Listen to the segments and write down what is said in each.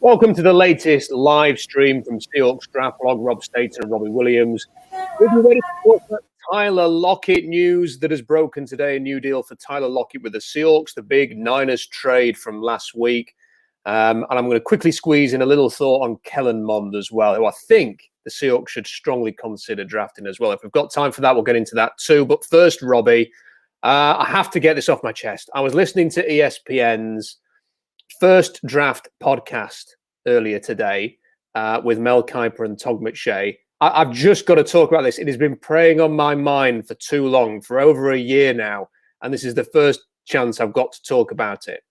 Welcome to the latest live stream from Seahawks Draft Blog. Rob Staton and Robbie Williams. We'll be ready to talk about Tyler Lockett news that has broken today. A new deal for Tyler Lockett with the Seahawks, the big Niners trade from last week. And I'm going to quickly squeeze in a little thought on Kellen Mond as well, who I think the Seahawks should strongly consider drafting as well. If we've got time for that, we'll get into that too. But first, Robbie, I have to get this off my chest. I was listening to ESPN's First Draft podcast earlier today with Mel Kiper and Todd McShay. I've just got to talk about this. It has been preying on my mind for too long, for over a year now, and this is the first chance I've got to talk about it.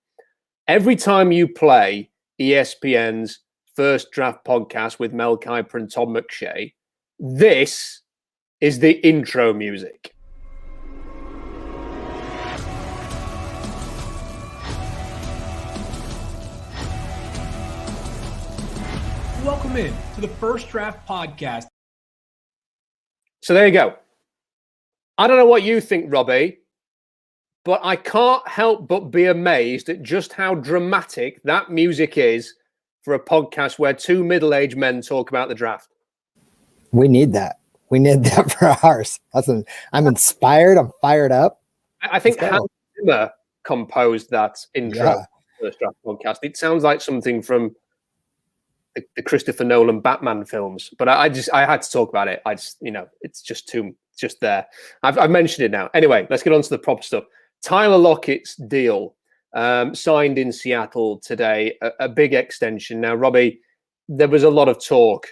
Every time you play ESPN's First Draft podcast with Mel Kiper and Todd McShay, this is the intro music. Welcome in to the First Draft Podcast. So there you go. I don't know what you think, Robbie, but I can't help but be amazed at just how dramatic that music is for a podcast where two middle-aged men talk about the draft. We need that. We need that for ours. I'm inspired. I'm fired up. I think Hans Zimmer composed that intro for the First Draft podcast. It sounds like something from the Christopher Nolan Batman films, but I had to talk about it. It's just there. I've mentioned it now. Anyway, let's get on to the proper stuff. Tyler Lockett's deal signed in Seattle today, a big extension. Now, Robbie, there was a lot of talk,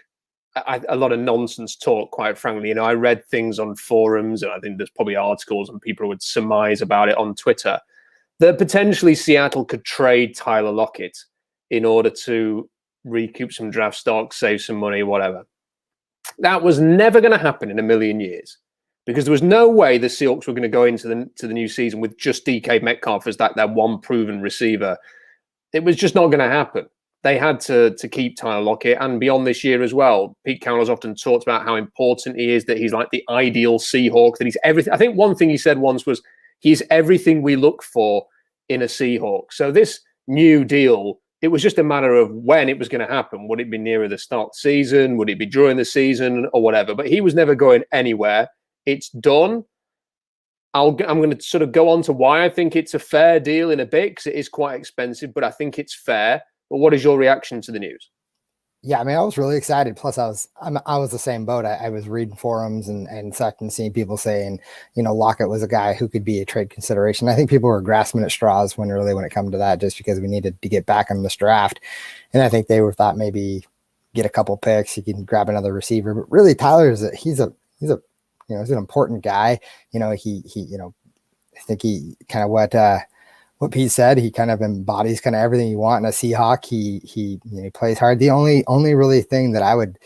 a lot of nonsense talk, quite frankly. I read things on forums, and I think there's probably articles and people would surmise about it on Twitter, that potentially Seattle could trade Tyler Lockett in order to recoup some draft stock, save some money, whatever. That was never going to happen in a million years, because there was no way the Seahawks were going to go into the new season with just DK Metcalf as that one proven receiver. It was just not going to happen. They had to keep Tyler Lockett, and beyond this year as well. Pete Carroll's often talked about how important he is, that he's like the ideal Seahawk, that he's everything. I think one thing he said once was he's everything we look for in a Seahawk. So this new deal, it was just a matter of when it was going to happen. Would it be nearer the start of the season? Would it be during the season or whatever? But he was never going anywhere. It's done. I'm going to sort of go on to why I think it's a fair deal in a bit, because it is quite expensive, but I think it's fair. But what is your reaction to the news? Yeah, I mean, I was really excited. Plus, I was the same boat. I was reading forums and such and seeing people saying, Lockett was a guy who could be a trade consideration. I think people were grasping at straws when it come to that, just because we needed to get back on this draft. And I think they thought maybe get a couple picks, you can grab another receiver. But really, Tyler he's an important guy. I think he kind of what Pete said, he kind of embodies kind of everything you want in a Seahawk. He plays hard. The only really thing that I would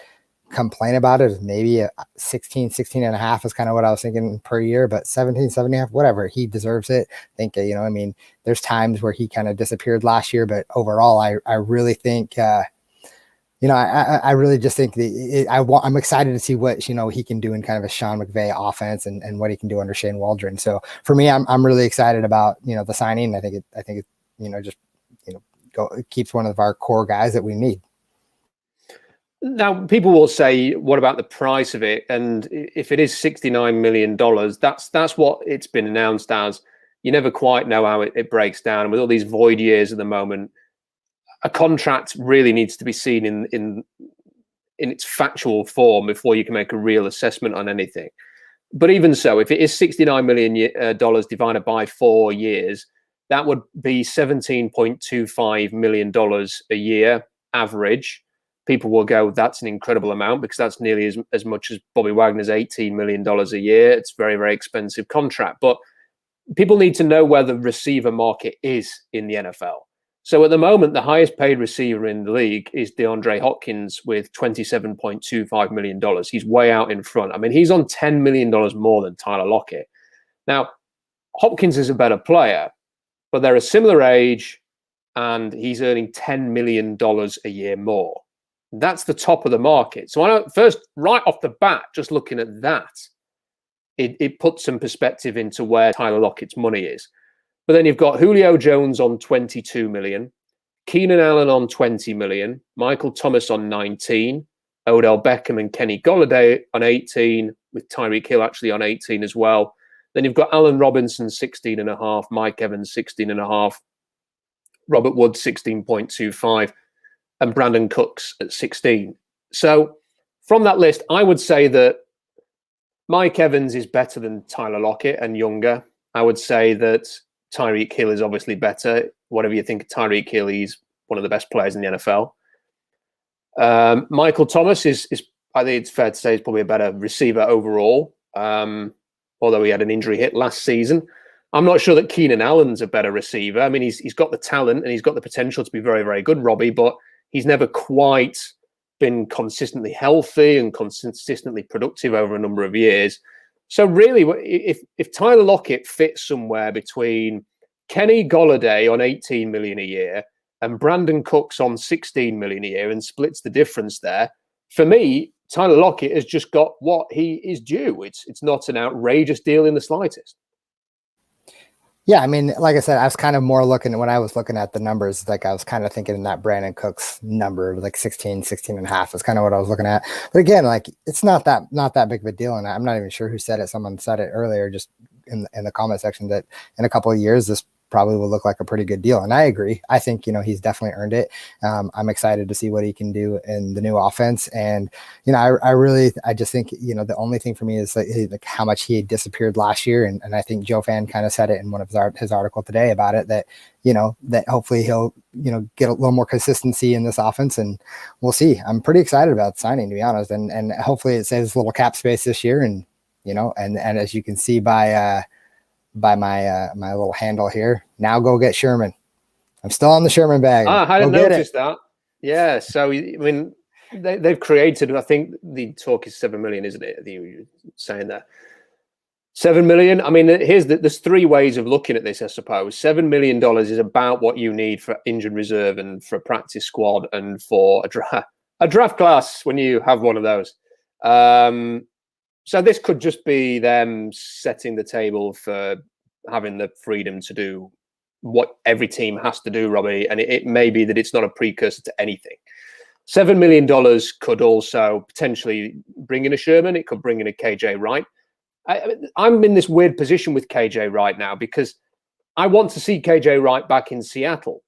complain about it is maybe a 16 and a half is kind of what I was thinking per year, but 17 and a half, whatever. He deserves it. I think, there's times where he kind of disappeared last year, but overall, I really think, I really just think I'm excited to see what, he can do in kind of a Sean McVay offense and what he can do under Shane Waldron. So for me, I'm really excited about, the signing. I think it keeps one of our core guys that we need. Now, people will say, what about the price of it? And if it is $69 million, that's what it's been announced as. You never quite know how it breaks down. And with all these void years at the moment, a contract really needs to be seen in its factual form before you can make a real assessment on anything. But even so, if it is $69 million divided by 4 years, that would be $17.25 million a year average. People will go, that's an incredible amount, because that's nearly as much as Bobby Wagner's $18 million a year. It's a very, very expensive contract. But people need to know where the receiver market is in the NFL. So at the moment, the highest paid receiver in the league is DeAndre Hopkins with $27.25 million. He's way out in front. I mean, he's on $10 million more than Tyler Lockett. Now, Hopkins is a better player, but they're a similar age, and he's earning $10 million a year more. That's the top of the market. So I don't, first, right off the bat, just looking at that, it puts some perspective into where Tyler Lockett's money is. But then you've got Julio Jones on $22 million, Keenan Allen on 20 million, Michael Thomas on 19, Odell Beckham and Kenny Golladay on 18, with Tyreek Hill actually on 18 as well. Then you've got Allen Robinson 16.5, Mike Evans 16.5, Robert Woods 16.25, and Brandon Cooks at 16. So from that list, I would say that Mike Evans is better than Tyler Lockett and younger. I would say that Tyreek Hill is obviously better. Whatever you think of Tyreek Hill, he's one of the best players in the NFL. Michael Thomas is I think it's fair to say, is probably a better receiver overall, although he had an injury hit last season. I'm not sure that Keenan Allen's a better receiver. I mean, he's got the talent and he's got the potential to be very, very good, Robbie, but he's never quite been consistently healthy and consistently productive over a number of years. So really, if Tyler Lockett fits somewhere between Kenny Golladay on 18 million a year and Brandon Cooks on 16 million a year and splits the difference there, for me, Tyler Lockett has just got what he is due. It's not an outrageous deal in the slightest. Yeah, I mean, like I said, I was kind of more looking when I was looking at the numbers, like I was kind of thinking in that Brandon Cooks number, like 16 and a half is kind of what I was looking at. But again, like it's not that big of a deal. And I'm not even sure who said it. Someone said it earlier, just in the comment section, that in a couple of years, this probably will look like a pretty good deal. And I agree. I think, he's definitely earned it. I'm excited to see what he can do in the new offense. And, I just think, the only thing for me is like how much he disappeared last year. And I think Joe Fan kind of said it in one of his article today about it, that, that hopefully he'll, get a little more consistency in this offense, and we'll see. I'm pretty excited about signing, to be honest. And hopefully it saves a little cap space this year. And, and as you can see by my my little handle here, now go get Sherman. I'm still on the Sherman bag. I hadn't noticed that. Yeah, so I mean, they've created. I think the talk is 7 million, isn't it? You were saying that 7 million. I mean, there's three ways of looking at this. I suppose $7 million is about what you need for injured reserve and for a practice squad and for a draft class when you have one of those. So this could just be them setting the table for having the freedom to do what every team has to do, Robbie. And it may be that it's not a precursor to anything. $7 million could also potentially bring in a Sherman. It could bring in a KJ Wright. I'm in this weird position with KJ Wright now because I want to see KJ Wright back in Seattle.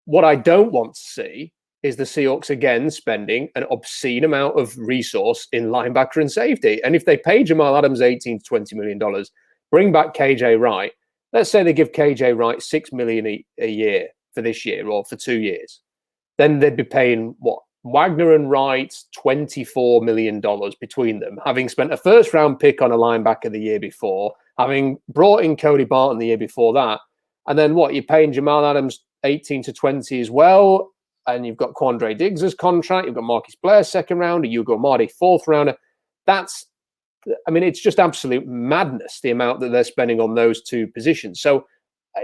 What I don't want to see is the Seahawks again spending an obscene amount of resource in linebacker and safety. And if they pay Jamal Adams $18 to $20 million, bring back KJ Wright, let's say they give KJ Wright $6 million a year for this year or for 2 years, then they'd be paying Wagner and Wright $24 million between them, having spent a first-round pick on a linebacker the year before, having brought in Cody Barton the year before that, and then you're paying Jamal Adams 18 to 20 as well. And you've got Quandre Diggs' contract. You've got Marcus Blair, second rounder. Hugo Marty, fourth rounder. It's just absolute madness, the amount that they're spending on those two positions. So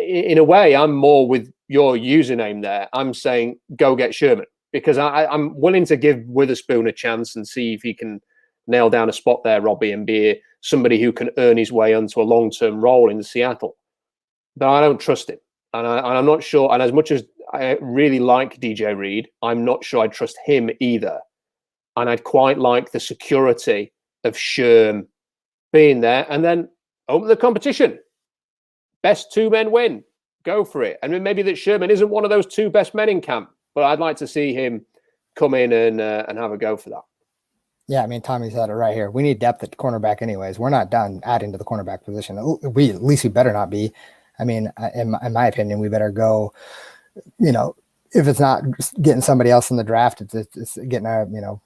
in a way, I'm more with your username there. I'm saying go get Sherman because I'm willing to give Witherspoon a chance and see if he can nail down a spot there, Robbie, and be somebody who can earn his way onto a long-term role in Seattle. But I don't trust him. And I'm not sure. And as much as I really like DJ Reed, I'm not sure I trust him either. And I'd quite like the security of Sherm being there and then open the competition. Best two men win. Go for it. And maybe that Sherman isn't one of those two best men in camp, but I'd like to see him come in and have a go for that. Yeah, I mean, Tommy said it right here. We need depth at cornerback anyways. We're not done adding to the cornerback position. At least we better not be. I mean, in my opinion, we better go, if it's not getting somebody else in the draft, it's getting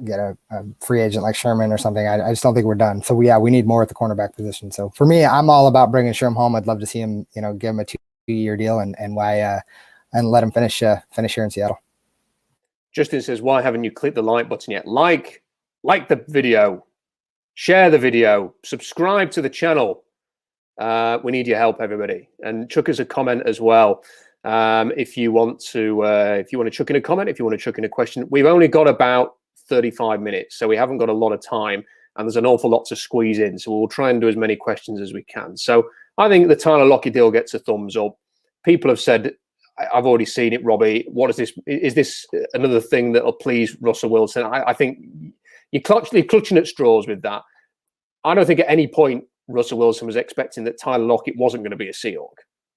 get a free agent like Sherman or something. I just don't think we're done. So we need more at the cornerback position. So for me, I'm all about bringing Sherm home. I'd love to see him, give him a 2-year deal and let him finish here in Seattle. Justin says, why haven't you clicked the like button yet? Like the video, share the video, subscribe to the channel. We need your help, everybody, and chuck us a comment as well. If you want to chuck in a comment, if you want to chuck in a question. We've only got about 35 minutes, so we haven't got a lot of time, and there's an awful lot to squeeze in. So we'll try and do as many questions as we can. So I think the Tyler Lockett deal gets a thumbs up. People have said I've already seen it, Robbie. What is this? Is this another thing that'll please Russell Wilson? I think you're clutching at straws with that. I don't think at any point Russell Wilson was expecting that Tyler Lockett wasn't going to be a Seahawk.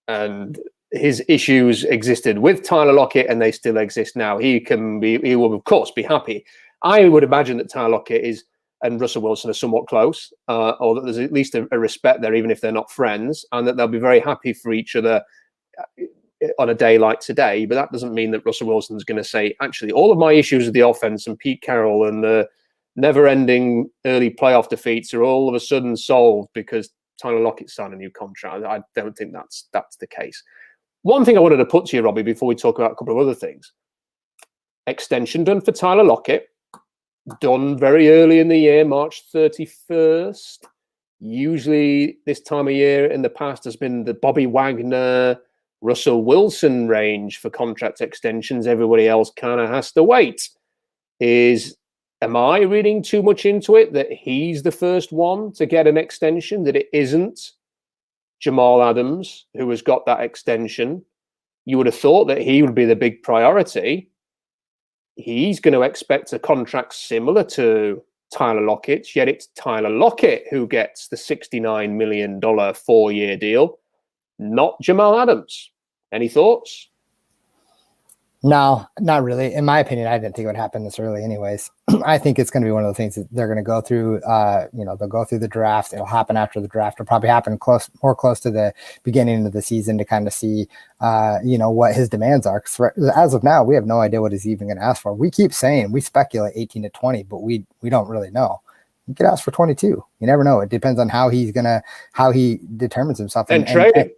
And his issues existed with Tyler Lockett, and they still exist now. He will, of course, be happy. I would imagine that Tyler Lockett and Russell Wilson are somewhat close, or that there's at least a respect there, even if they're not friends, and that they'll be very happy for each other on a day like today. But that doesn't mean that Russell Wilson's going to say, actually, all of my issues with the offense and Pete Carroll and the never-ending early playoff defeats are all of a sudden solved because Tyler Lockett signed a new contract. I don't think that's the case. One thing I wanted to put to you, Robbie, before we talk about a couple of other things. Extension done for Tyler Lockett. Done very early in the year, March 31st. Usually this time of year in the past has been the Bobby Wagner, Russell Wilson range for contract extensions. Everybody else kind of has to wait. Am I reading too much into it that he's the first one to get an extension, that it isn't Jamal Adams who has got that extension? You would have thought that he would be the big priority. He's going to expect a contract similar to Tyler Lockett's, yet it's Tyler Lockett who gets the $69 million 4-year deal, not Jamal Adams. Any thoughts? No, not really. In my opinion, I didn't think it would happen this early anyways. I think it's going to be one of the things that they're going to go through, they'll go through the draft. It'll happen after the draft. It'll probably happen more close to the beginning of the season to kind of see, what his demands are. Because as of now, we have no idea what he's even going to ask for. We keep saying, we speculate 18 to 20, but we don't really know. You could ask for 22. You never know. It depends on how he determines himself. And trade him.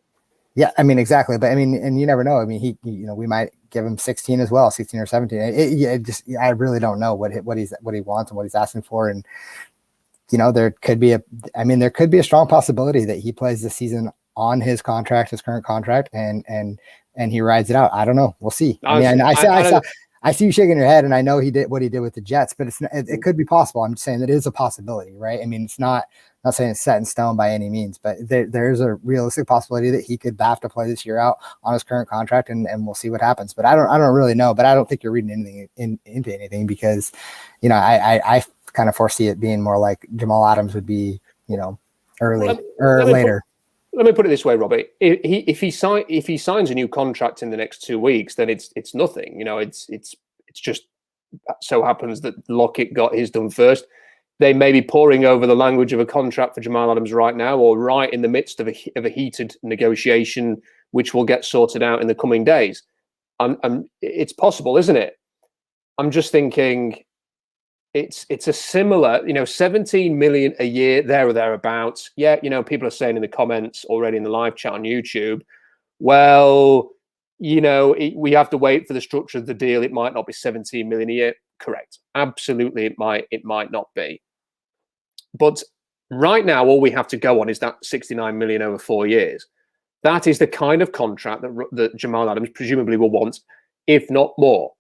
Yeah, I mean, exactly. But I mean, and you never know. I mean, we might give him 16 as well, 16 or 17. I really don't know what he wants and what he's asking for. And, there could be a strong possibility that he plays the season on his current contract, and he rides it out. I don't know. We'll see. I see you shaking your head, and I know he did what he did with the Jets, but it could be possible. I'm just saying that it is a possibility, right? I mean, it's not saying it's set in stone by any means, but there's a realistic possibility that he could have to play this year out on his current contract, and we'll see what happens. But I don't really know, but I don't think you're reading anything into anything because, I kind of foresee it being more like Jamal Adams would be, early or later. Let me put it this way, Robbie. If he signs a new contract in the next 2 weeks, then it's nothing. It's just so happens that Lockett got his done first. They may be poring over the language of a contract for Jamal Adams right now, or right in the midst of a heated negotiation, which will get sorted out in the coming days. And it's possible, isn't it? I'm just thinking it's a similar, 17 million a year, there or thereabouts. Yeah, people are saying in the comments already in the live chat on YouTube, well, we have to wait for the structure of the deal. It might not be 17 million a year. Correct. Absolutely, it might not be. But right now, all we have to go on is that 69 million over 4 years. That is the kind of contract that Jamal Adams presumably will want, if not more.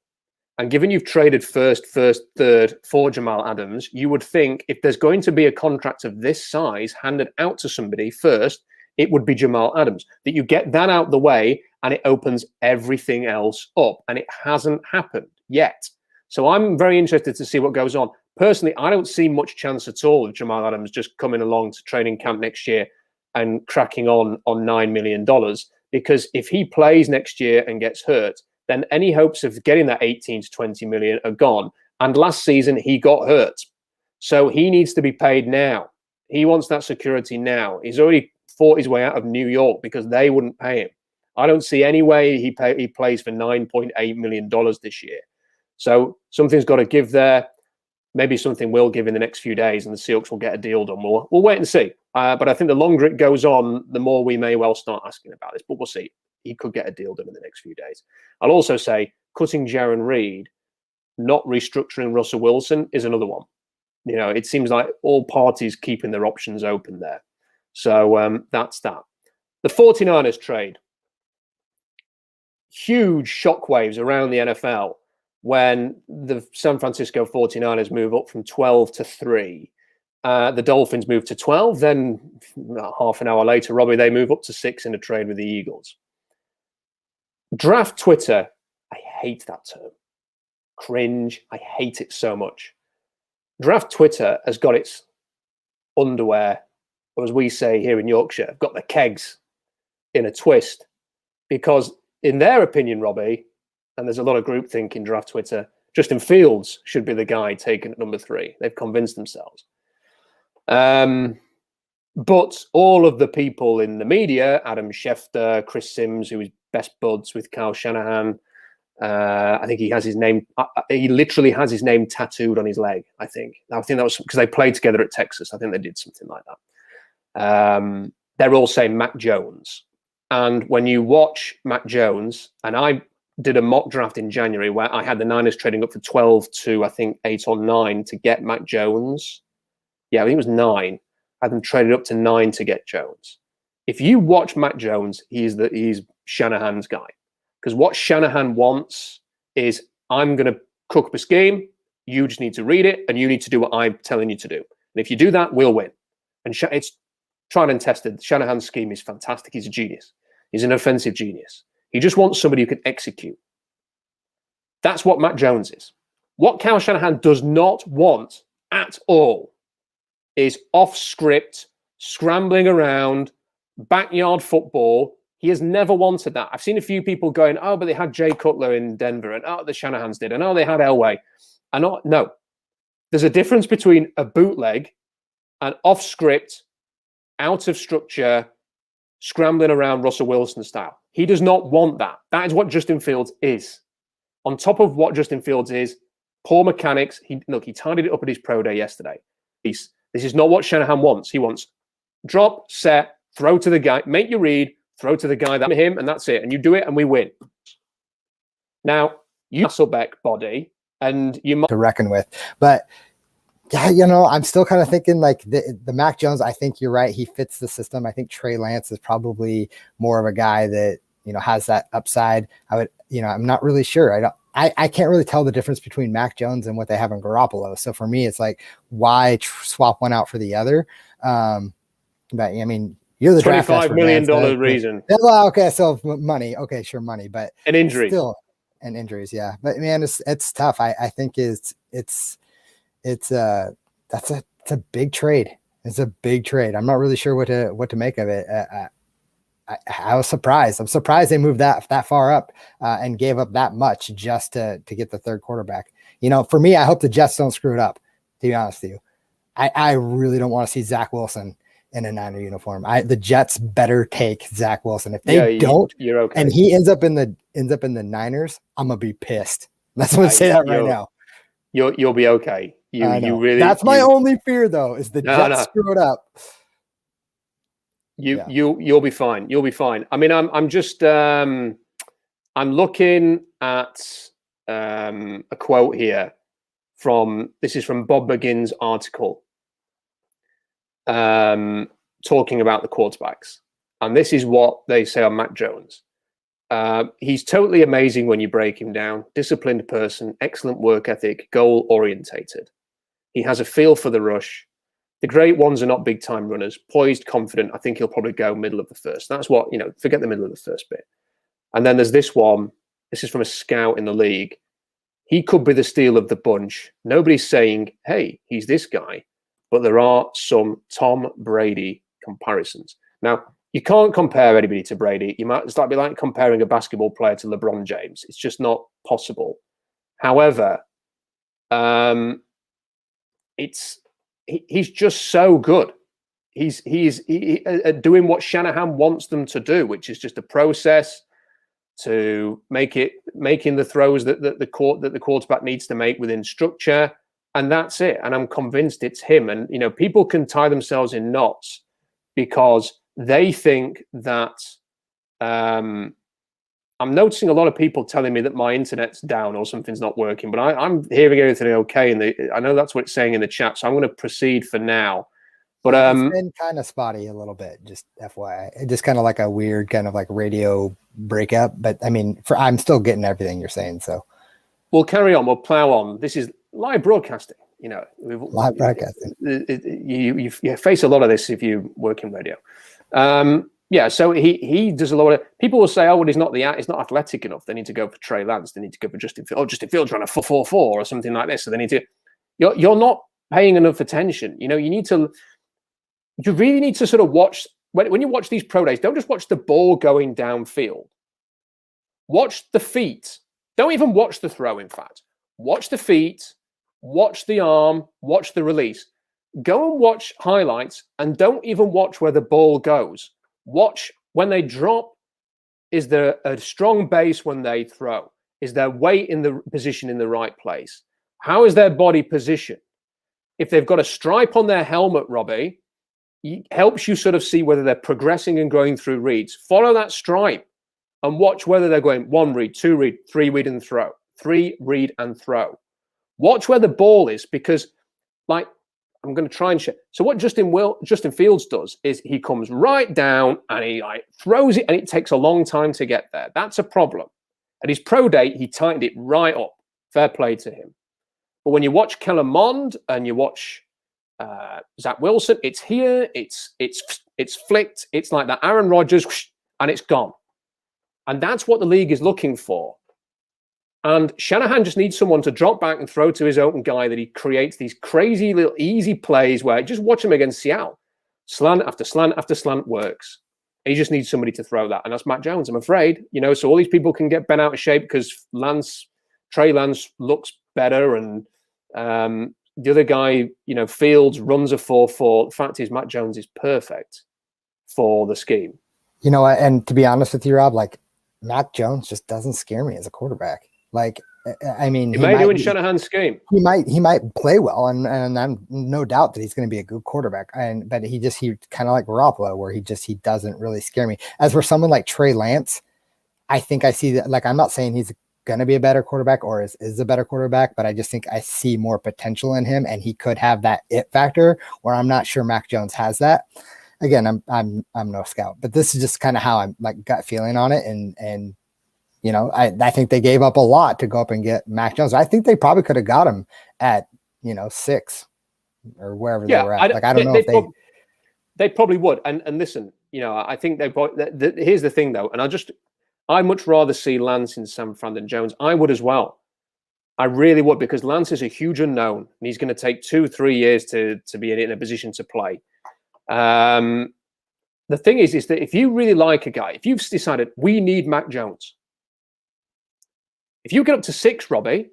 And given you've traded first, third for Jamal Adams, you would think if there's going to be a contract of this size handed out to somebody first, it would be Jamal Adams. That you get that out the way and it opens everything else up. And it hasn't happened yet. So I'm very interested to see what goes on. Personally, I don't see much chance at all of Jamal Adams just coming along to training camp next year and cracking on $9 million. Because if he plays next year and gets hurt, then any hopes of getting that 18 to 20 million are gone. And last season, he got hurt. So he needs to be paid now. He wants that security now. He's already fought his way out of New York because they wouldn't pay him. I don't see any way he plays for $9.8 million this year. So something's got to give there. Maybe something will give in the next few days and the Seahawks will get a deal done. We'll wait and see. But I think the longer it goes on, the more we may well start asking about this. But we'll see. He could get a deal done in the next few days. I'll also say cutting Jaron Reed, not restructuring Russell Wilson is another one. It seems like all parties keeping their options open there. So that's that. The 49ers trade. Huge shockwaves around the NFL when the San Francisco 49ers move up from 12 to 3. The Dolphins move to 12. Then half an hour later, Robbie, they move up to 6 in a trade with the Eagles. Draft Twitter, I hate that term. Cringe. I hate it so much. Draft Twitter has got its underwear, or as we say here in Yorkshire, got the kegs in a twist, because in their opinion, Robbie, and there's a lot of groupthink in Draft Twitter, Justin Fields should be the guy taken at number 3. They've convinced themselves. But all of the people in the media, Adam Schefter, Chris Sims, who is best buds with Kyle Shanahan, I think he has his name. He literally has his name tattooed on his leg. I think that was because they played together at Texas. I think they did something like that. They're all saying Mac Jones. And when you watch Mac Jones, and I did a mock draft in January where I had the Niners trading up for 12 to I think 8 or 9 to get Mac Jones. Yeah, I think it was 9. I had them traded up to 9 to get Jones. If you watch Mac Jones, he's Shanahan's guy. Because what Shanahan wants is, I'm going to cook up a scheme. You just need to read it, and you need to do what I'm telling you to do. And if you do that, we'll win. And it's tried and tested. Shanahan's scheme is fantastic. He's a genius. He's an offensive genius. He just wants somebody who can execute. That's what Mac Jones is. What Kyle Shanahan does not want at all is off-script, scrambling around, backyard football. He has never wanted that. I've seen a few people going, oh, but they had Jay Cutler in Denver, and oh, the Shanahans did, and oh, they had Elway. And no. There's a difference between a bootleg and off-script, out of structure, scrambling around Russell Wilson style. He does not want that. That is what Justin Fields is. On top of what Justin Fields is, poor mechanics. He tidied it up at his pro day yesterday. This is not what Shanahan wants. He wants drop, set, throw to the guy, make you read, throw to the guy, that's him, and that's it. And you do it, and we win. Now, you Hasselbeck body, and you might to reckon with. But yeah, I'm still kind of thinking like the Mac Jones. I think you're right. He fits the system. I think Trey Lance is probably more of a guy that has that upside. I'm not really sure. I can't really tell the difference between Mac Jones and what they have in Garoppolo. So for me, it's like, why swap one out for the other? But I mean, you're the $25 million reason. Well, okay, so money. Okay, sure, money, but and injuries. Still, and injuries, yeah. But man, it's tough. I think it's a big trade. It's a big trade. I'm not really sure what to make of it. I was surprised. I'm surprised they moved that far up and gave up that much just to get the third quarterback. For me, I hope the Jets don't screw it up, to be honest with you. I really don't want to see Zach Wilson in a Niner uniform. The Jets better take Zach Wilson. If they don't, you're okay. And he ends up in the Niners, I'm gonna be pissed. That's what I'm saying that right now. You'll be okay. You really. That's my only fear, though, is the Jets screw it up. You'll be fine. You'll be fine. I mean, I'm just I'm looking at a quote here from Bob McGinn's article talking about the quarterbacks, and this is what they say on Mac Jones. He's totally amazing when you break him down. Disciplined person, excellent work ethic, goal orientated. He has a feel for the rush. The great ones are not big time runners. Poised, confident. I think he'll probably go middle of the first. That's what, forget the middle of the first bit. And then there's this one. This is from a scout in the league. He could be the steal of the bunch. Nobody's saying, hey, he's this guy. But there are some Tom Brady comparisons. Now, you can't compare anybody to Brady. You might start be like comparing a basketball player to LeBron James. It's just not possible. However, he's just so good. He's doing what Shanahan wants them to do, which is just a process to making the throws that the quarterback needs to make within structure, and that's it. And I'm convinced it's him. And people can tie themselves in knots because they think that. I'm noticing a lot of people telling me that my internet's down or something's not working, but I'm hearing everything okay. And I know that's what it's saying in the chat, so I'm going to proceed for now. But it's been kind of spotty a little bit, just FYI. Just kind of like a weird kind of like radio breakup. But I mean, I'm still getting everything you're saying. So we'll carry on. We'll plow on. This is live broadcasting. Live broadcasting. You face a lot of this if you work in radio. Yeah, so he does a lot of. People will say, "Oh, well, he's not athletic enough. They need to go for Trey Lance. They need to go for Justin Fields. Oh, Justin Fields ran a 4.44 or something like this. So they need to." You're not paying enough attention. You really need to sort of watch when you watch these pro days. Don't just watch the ball going downfield. Watch the feet. Don't even watch the throw. In fact, watch the feet. Watch the arm. Watch the release. Go and watch highlights, and don't even watch where the ball goes. Watch when they drop. Is there a strong base when they throw? Is their weight in the position in the right place? How is their body position? If they've got a stripe on their helmet, Robbie, it helps you sort of see whether they're progressing and going through reads. Follow that stripe and watch whether they're going 1 read, 2 read, 3 read and throw. 3 read and throw. Watch where the ball is, because like, I'm going to try and share. So what Justin Fields does is he comes right down and he like throws it, and it takes a long time to get there. That's a problem. At his pro day, he tightened it right up. Fair play to him. But when you watch Kellen Mond and you watch Zach Wilson, it's here, it's flicked, it's like that Aaron Rodgers, and it's gone. And that's what the league is looking for. And Shanahan just needs someone to drop back and throw to his open guy, that he creates these crazy little easy plays where just watch him against Seattle. Slant after slant after slant works. He just needs somebody to throw that. And that's Mac Jones, I'm afraid. So all these people can get bent out of shape because Trey Lance looks better, and the other guy, Fields runs a 4.4. The fact is, Mac Jones is perfect for the scheme. And to be honest with you, Rob, like Mac Jones just doesn't scare me as a quarterback. Like, I mean, he may do in Shanahan's scheme. He might play well, and I'm no doubt that he's going to be a good quarterback. But he kind of like Garoppolo, where he doesn't really scare me. As for someone like Trey Lance, I think I see that. Like, I'm not saying he's going to be a better quarterback or is a better quarterback, but I just think I see more potential in him, and he could have that it factor where I'm not sure Mac Jones has that. Again, I'm no scout, but this is just kind of how I'm like gut feeling on it, and. I think they gave up a lot to go up and get Mac Jones. I think they probably could have got him at 6 or wherever they were at. I don't know if they probably would. And listen, I think here's the thing though, and I'd much rather see Lance in San Fran than Jones. I would as well. I really would, because Lance is a huge unknown, and he's going to take 2-3 years to be in a position to play. The thing is that if you really like a guy, if you've decided we need Mac Jones. If you get up to 6, Robbie,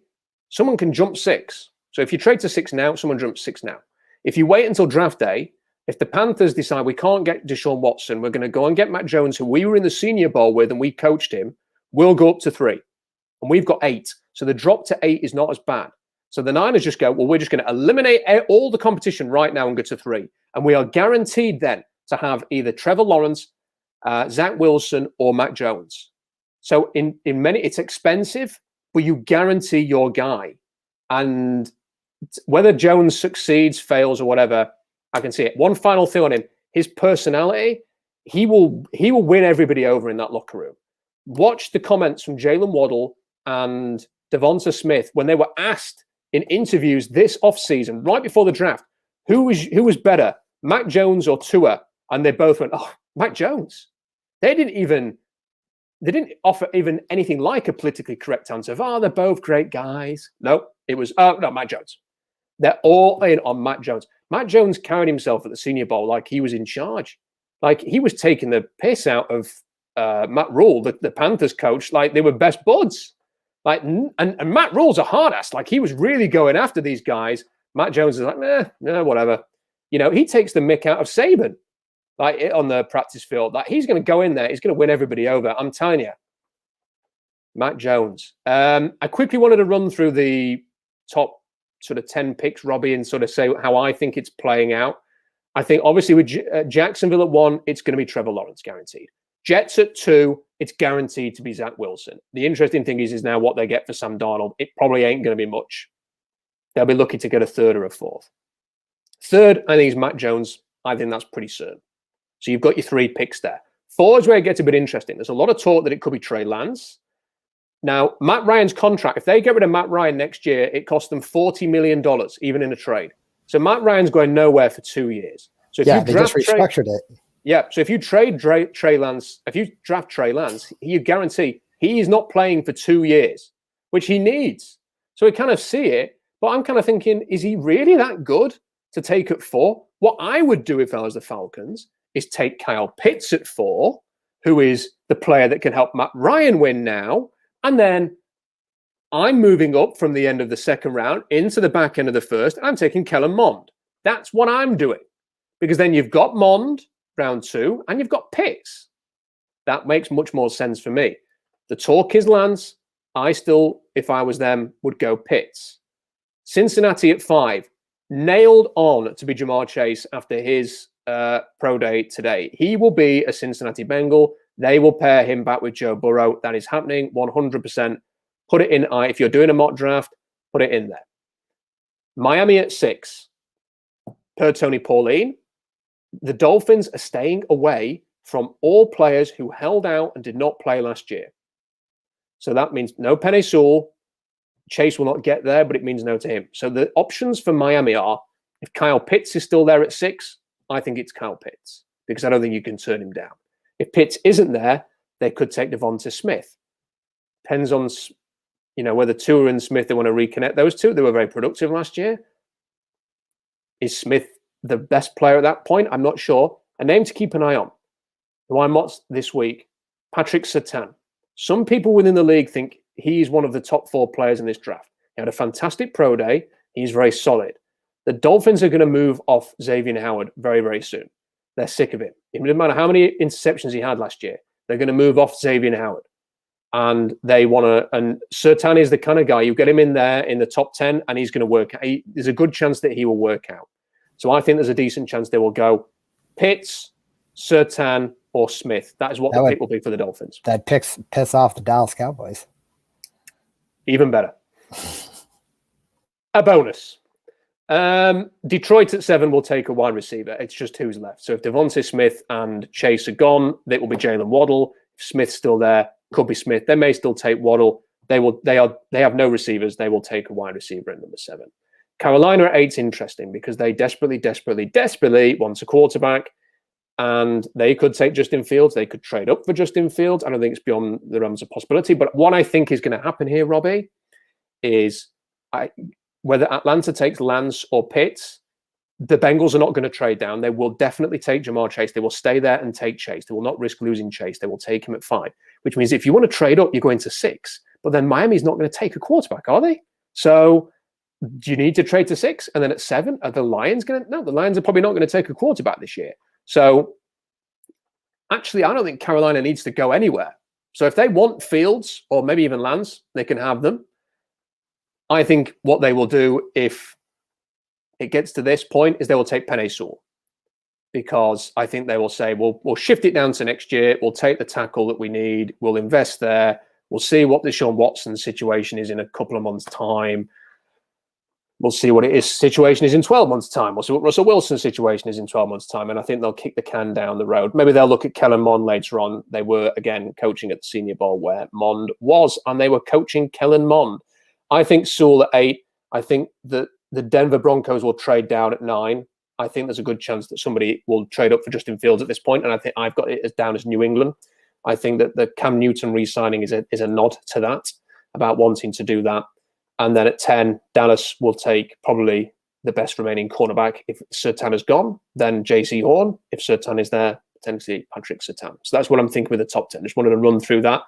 someone can jump 6. So if you trade to 6 now, someone jumps 6 now. If you wait until draft day, if the Panthers decide we can't get Deshaun Watson, we're going to go and get Mac Jones, who we were in the Senior Bowl with and we coached him, we'll go up to 3. And we've got 8. So the drop to 8 is not as bad. So the Niners just go, well, we're just going to eliminate all the competition right now and go to 3. And we are guaranteed then to have either Trevor Lawrence, Zach Wilson, or Mac Jones. So in many, it's expensive, but you guarantee your guy. And whether Jones succeeds, fails, or whatever, I can see it. One final thing on him: his personality. He will win everybody over in that locker room. Watch the comments from Jalen Waddle and Devonta Smith when they were asked in interviews this offseason, right before the draft, who was better, Mac Jones or Tua? And they both went, "Oh, Mac Jones." They didn't offer even anything like a politically correct answer of, they're both great guys. No, it was, no, Mac Jones. They're all in on Mac Jones. Mac Jones carried himself at the Senior Bowl like he was in charge. Like he was taking the piss out of Matt Rule, the Panthers coach, like they were best buds. Like, and Matt Rule's a hard ass. Like he was really going after these guys. Mac Jones is like, whatever. He takes the mick out of Saban. Like on the practice field, like he's going to go in there, he's going to win everybody over. I'm telling you, Mac Jones. I quickly wanted to run through the top sort of 10 picks, Robbie, and sort of say how I think it's playing out. I think obviously with Jacksonville at 1, it's going to be Trevor Lawrence guaranteed. Jets at 2, it's guaranteed to be Zach Wilson. The interesting thing is now what they get for Sam Darnold. It probably ain't going to be much. They'll be lucky to get a 3rd or a 4th. 3rd, I think, is Mac Jones. I think that's pretty certain. So you've got your 3 picks there. 4 is where it gets a bit interesting. There's a lot of talk that it could be Trey Lance. Now, Matt Ryan's contract, if they get rid of Matt Ryan next year, it costs them $40 million, even in a trade. So Matt Ryan's going nowhere for 2 years. So if they just restructured it. Yeah. So if you trade Trey Lance, if you draft Trey Lance, you guarantee he is not playing for 2 years, which he needs. So we kind of see it, but I'm kind of thinking, is he really that good to take at 4? What I would do if I was the Falcons is take Kyle Pitts at 4, who is the player that can help Matt Ryan win now. And then I'm moving up from the end of the second round into the back end of the first. And I'm taking Kellen Mond. That's what I'm doing. Because then you've got Mond, round 2, and you've got Pitts. That makes much more sense for me. The talk is Lance. I still, if I was them, would go Pitts. Cincinnati at 5. Nailed on to be Jamar Chase after his pro day today. He will be a Cincinnati Bengal. They will pair him back with Joe Burrow. That is happening 100%. Put it in. If you're doing a mock draft, put it in there. Miami at 6. Per Tony Pauline, the Dolphins are staying away from all players who held out and did not play last year. So that means no Penei Sewell. Chase will not get there, but it means no to him. So the options for Miami are, if Kyle Pitts is still there at 6, I think it's Kyle Pitts, because I don't think you can turn him down. If Pitts isn't there, they could take Devonta Smith. Depends on, whether Tua and Smith, they want to reconnect those two. They were very productive last year. Is Smith the best player at that point? I'm not sure. A name to keep an eye on, who I'm watched this week, Patrick Surtain. Some people within the league think he's one of the top 4 players in this draft. He had a fantastic pro day. He's very solid. The Dolphins are going to move off Xavier Howard very, very soon. They're sick of him. It doesn't matter how many interceptions he had last year. They're going to move off Xavier Howard. And they want to, and Surtain is the kind of guy, you get him in there in the top 10 and he's going to work out. There's a good chance that he will work out. So I think there's a decent chance they will go Pitts, Surtain, or Smith. That is what the pick will be for the Dolphins. That piss off the Dallas Cowboys. Even better. A bonus. Detroit at 7 will take a wide receiver. It's just who's left. So if Devonta Smith and Chase are gone, it will be Jalen Waddle. If Smith's still there, could be Smith. They may still take Waddle. They have no receivers. They will take a wide receiver at number 7. Carolina at 8 is interesting because they desperately want a quarterback. And they could take Justin Fields. They could trade up for Justin Fields. I don't think it's beyond the realms of possibility. But what I think is going to happen here, Robbie, is whether Atlanta takes Lance or Pitts, the Bengals are not going to trade down. They will definitely take Jamar Chase. They will stay there and take Chase. They will not risk losing Chase. They will take him at 5, which means if you want to trade up, you're going to 6. But then Miami's not going to take a quarterback, are they? So do you need to trade to 6? And then at 7, are the Lions going to? No, the Lions are probably not going to take a quarterback this year. So actually, I don't think Carolina needs to go anywhere. So if they want Fields or maybe even Lance, they can have them. I think what they will do if it gets to this point is they will take Penei Sewell, because I think they will say, we'll shift it down to next year. We'll take the tackle that we need. We'll invest there. We'll see what the Deshaun Watson situation is in a couple of months' time. We'll see what situation is in 12 months' time. We'll see what Russell Wilson's situation is in 12 months' time. And I think they'll kick the can down the road. Maybe they'll look at Kellen Mond later on. They were, again, coaching at the Senior Bowl where Mond was, and they were coaching Kellen Mond. I think Sewell at 8. I think that the Denver Broncos will trade down at 9. I think there's a good chance that somebody will trade up for Justin Fields at this point. And I think I've got it as down as New England. I think that the Cam Newton re-signing is a nod to that, about wanting to do that. And then at 10, Dallas will take probably the best remaining cornerback. If Surtain is gone, then J.C. Horn. If Surtain is there, potentially Patrick Surtain. So that's what I'm thinking with the top 10. Just wanted to run through that.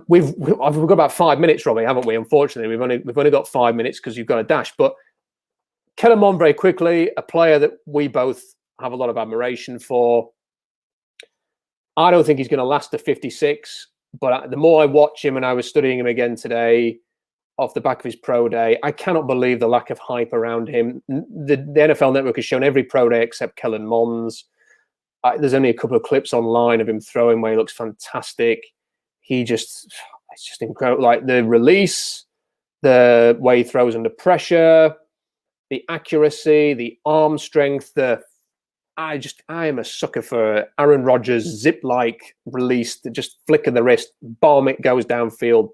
We've got about 5 minutes, Robbie, haven't we? Unfortunately, we've only got 5 minutes because you've got a dash. But Kellen Mond, very quickly, a player that we both have a lot of admiration for. I don't think he's going to last to 56. But the more I watch him, and I was studying him again today, off the back of his pro day, I cannot believe the lack of hype around him. The NFL Network has shown every pro day except Kellen Mond's. There's only a couple of clips online of him throwing where he looks fantastic. It's just incredible. Like the release, the way he throws under pressure, the accuracy, the arm strength, I am a sucker for Aaron Rodgers zip-like release, just flick of the wrist, bomb, it goes downfield.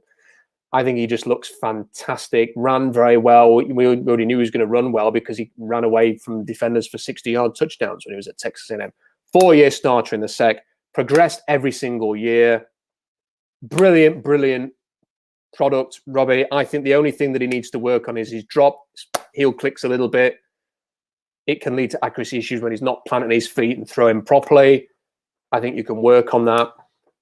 I think he just looks fantastic. Ran very well. We already knew he was going to run well because he ran away from defenders for 60-yard touchdowns when he was at Texas A&M. 4-year starter in the sec, progressed every single year. Brilliant product, Robbie. I think the only thing that he needs to work on is his drop. Heel clicks a little bit. It can lead to accuracy issues when he's not planting his feet and throwing properly. I think you can work on that.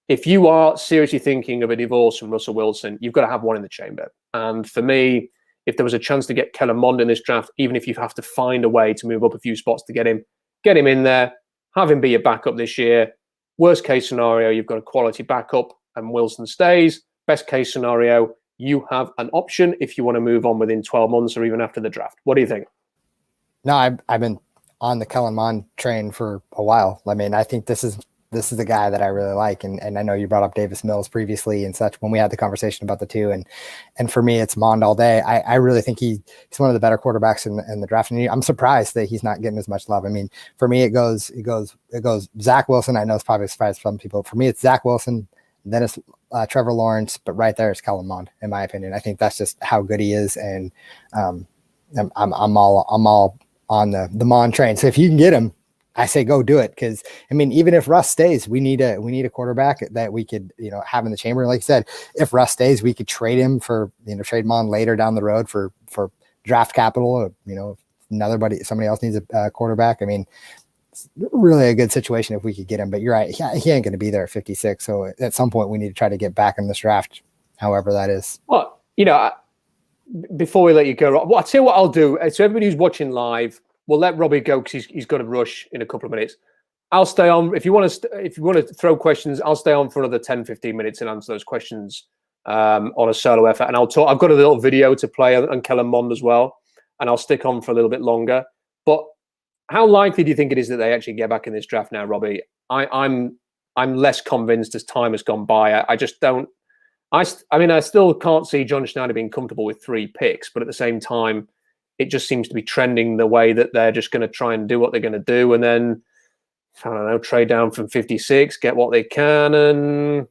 If you are seriously thinking of a divorce from Russell Wilson, you've got to have one in the chamber. And for me, if there was a chance to get Kellen Mond in this draft, even if you have to find a way to move up a few spots to get him in there, have him be your backup this year. Worst case scenario, you've got a quality backup and Wilson stays. Best case scenario, you have an option if you want to move on within 12 months or even after the draft. What do you think? No, I've been on the Kellen Mond train for a while. I mean, I think this is the guy that I really like. And I know you brought up Davis Mills previously and such when we had the conversation about the two. And for me, it's Mond all day. I really think he's one of the better quarterbacks in the draft. And I'm surprised that he's not getting as much love. I mean, for me, it goes Zach Wilson. I know it's probably surprised some people. For me, it's Zach Wilson. Then it's Trevor Lawrence, but right there is Kellen Mond, in my opinion. I think that's just how good he is. And I'm all on the Mond train. So if you can get him, I say go do it. Because I mean, even if Russ stays, we need a quarterback that we could have in the chamber. Like I said, if Russ stays, we could trade him for trade Mond later down the road for draft capital. Or, if somebody else needs a quarterback. I mean, it's really a good situation if we could get him. But you're right, he ain't going to be there at 56. So at some point, we need to try to get back in this draft, however that is. Well, before we let you go, I'll tell you what I'll do. So everybody who's watching live, we'll let Robbie go because he's got to rush in a couple of minutes. I'll stay on. If you want to throw questions, I'll stay on for another 10, 15 minutes and answer those questions on a solo effort. And I'll talk. I've got a little video to play on Kellen Mond as well, and I'll stick on for a little bit longer. But how likely do you think it is that they actually get back in this draft now, Robbie? I'm less convinced as time has gone by. I just don't. I still can't see John Schneider being comfortable with 3 picks, but at the same time, it just seems to be trending the way that they're just going to try and do what they're going to do, and then I don't know, trade down from 56, get what they can, and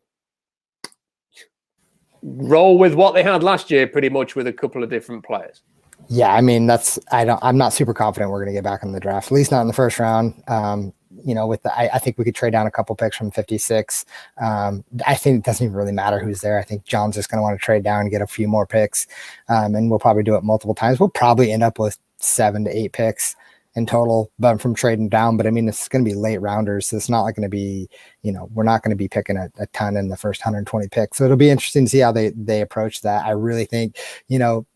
roll with what they had last year, pretty much with a couple of different players. Yeah, I mean I'm not super confident we're going to get back in the draft, at least not in the first round. I think we could trade down a couple picks from 56. I think it doesn't even really matter who's there. I think John's just going to want to trade down and get a few more picks. And we'll probably do it multiple times. We'll probably end up with 7 to 8 picks in total, but from trading down. But I mean, it's going to be late rounders. So it's not like going to be, we're not going to be picking a ton in the first 120 picks. So it'll be interesting to see how they approach that. I really think,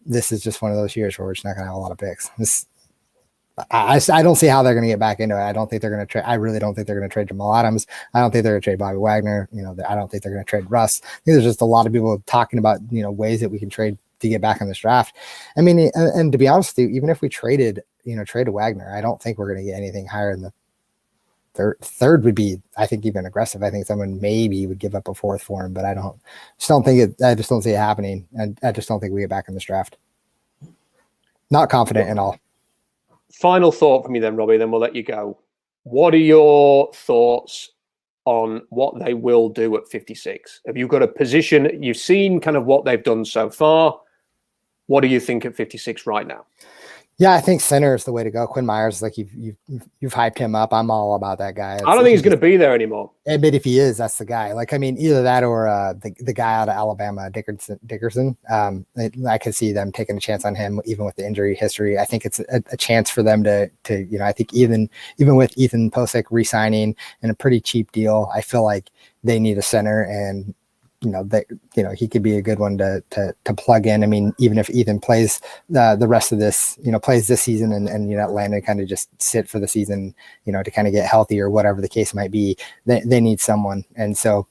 this is just one of those years where we're just not going to have a lot of picks. I don't see how they're going to get back into it. I don't think they're going to trade. I really don't think they're going to trade Jamal Adams. I don't think they're going to trade Bobby Wagner. I don't think they're going to trade Russ. I think there's just a lot of people talking about, ways that we can trade to get back in this draft. I mean, and to be honest with you, even if we traded Wagner, I don't think we're going to get anything higher than the third would be, I think, even aggressive. I think someone maybe would give up a 4th for him, but I just don't see it happening. And I just don't think we get back in this draft. Not confident at all. Final thought from me then, Robbie, then we'll let you go. What are your thoughts on what they will do at 56? Have you got a position? You've seen kind of what they've done so far. What do you think at 56 right now? Yeah, I think center is the way to go. Quinn Myers, like you've hyped him up. I'm all about that guy. I don't think he's going to be there anymore. But if he is, that's the guy. Like, I mean, either that or the guy out of Alabama, Dickerson. I could see them taking a chance on him, even with the injury history. I think it's a chance for them to I think even with Ethan Posick re-signing in a pretty cheap deal, I feel like they need a center, and he could be a good one to plug in. I mean, even if Ethan plays the rest of this, plays this season and Landon kind of just sit for the season, to kind of get healthy or whatever the case might be, they need someone. And so,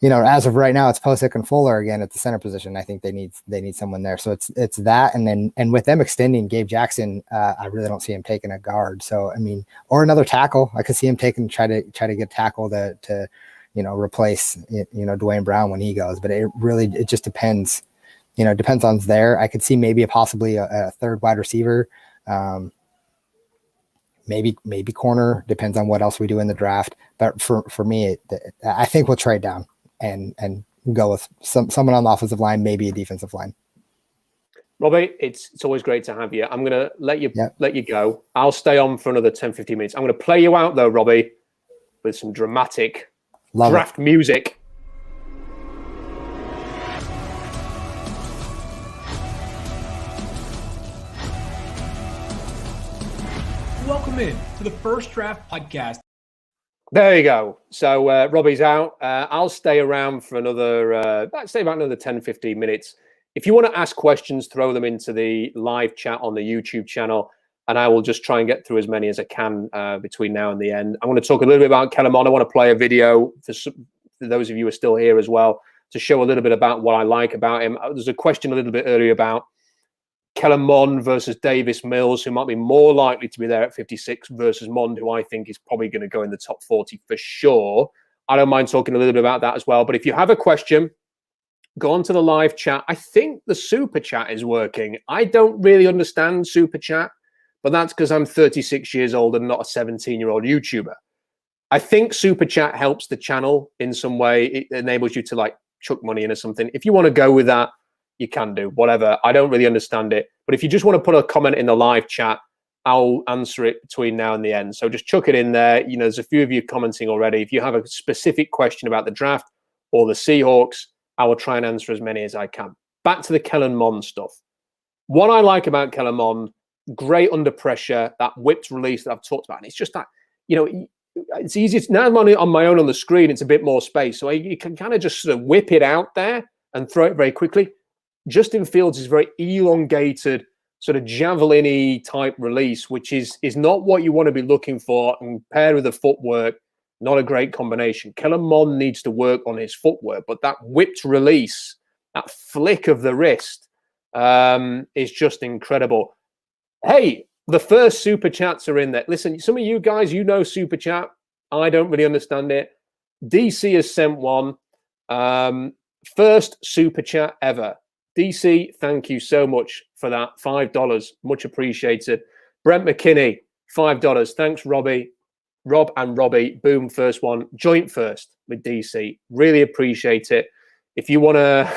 as of right now, it's Posick and Fuller again at the center position. I think they need someone there. So it's that. And with them extending Gabe Jackson, I really don't see him taking a guard. So, I mean, or another tackle. I could see him try to get tackle to replace, Dwayne Brown when he goes, but it just depends, depends on there. I could see maybe possibly a third wide receiver, maybe corner, depends on what else we do in the draft. But for me, I think we'll trade down and go with someone on the offensive line, maybe a defensive line. Robbie, it's always great to have you. I'm going to let you go. I'll stay on for another 10, 15 minutes. I'm going to play you out though, Robbie, with some dramatic Love draft music. Welcome in to the First Draft Podcast. There you go. So Robbie's out. I'll stay around for another, I'd say about another 10, 15 minutes. If you want to ask questions, throw them into the live chat on the YouTube channel, and I will just try and get through as many as I can between now and the end. I want to talk a little bit about Kellen Mond. I want to play a video for those of you who are still here as well to show a little bit about what I like about him. There's a question a little bit earlier about Kellen Mond versus Davis Mills, who might be more likely to be there at 56 versus Mond, who I think is probably going to go in the top 40 for sure. I don't mind talking a little bit about that as well. But if you have a question, go on to the live chat. I think the super chat is working. I don't really understand super chat, but that's because I'm 36 years old and not a 17-year-old YouTuber. I think super chat helps the channel in some way. It enables you to like chuck money in or something. If you want to go with that, you can do whatever. I don't really understand it. But if you just want to put a comment in the live chat, I'll answer it between now and the end. So just chuck it in there. You know, there's a few of you commenting already. If you have a specific question about the draft or the Seahawks, I will try and answer as many as I can. Back to the Kellen Mond stuff. What I like about Kellen Mond, great under pressure, that whipped release that I've talked about. And it's just that, you know, it's easy. Now I'm on my own on the screen. It's a bit more space. So you can kind of just sort of whip it out there and throw it very quickly. Justin Fields is very elongated, sort of javelin-y type release, which is not what you want to be looking for. And paired with the footwork, not a great combination. Kellen Mond needs to work on his footwork, but that whipped release, that flick of the wrist is just incredible. Hey, the first super chats are in there. Listen, some of you guys, you know super chat. I don't really understand it. DC has sent one. First super chat ever. DC, thank you so much for that. $5. Much appreciated. Brent McKinney, $5. Thanks, Robbie. Rob and Robbie, boom, first one. Joint first with DC. Really appreciate it. If you want to,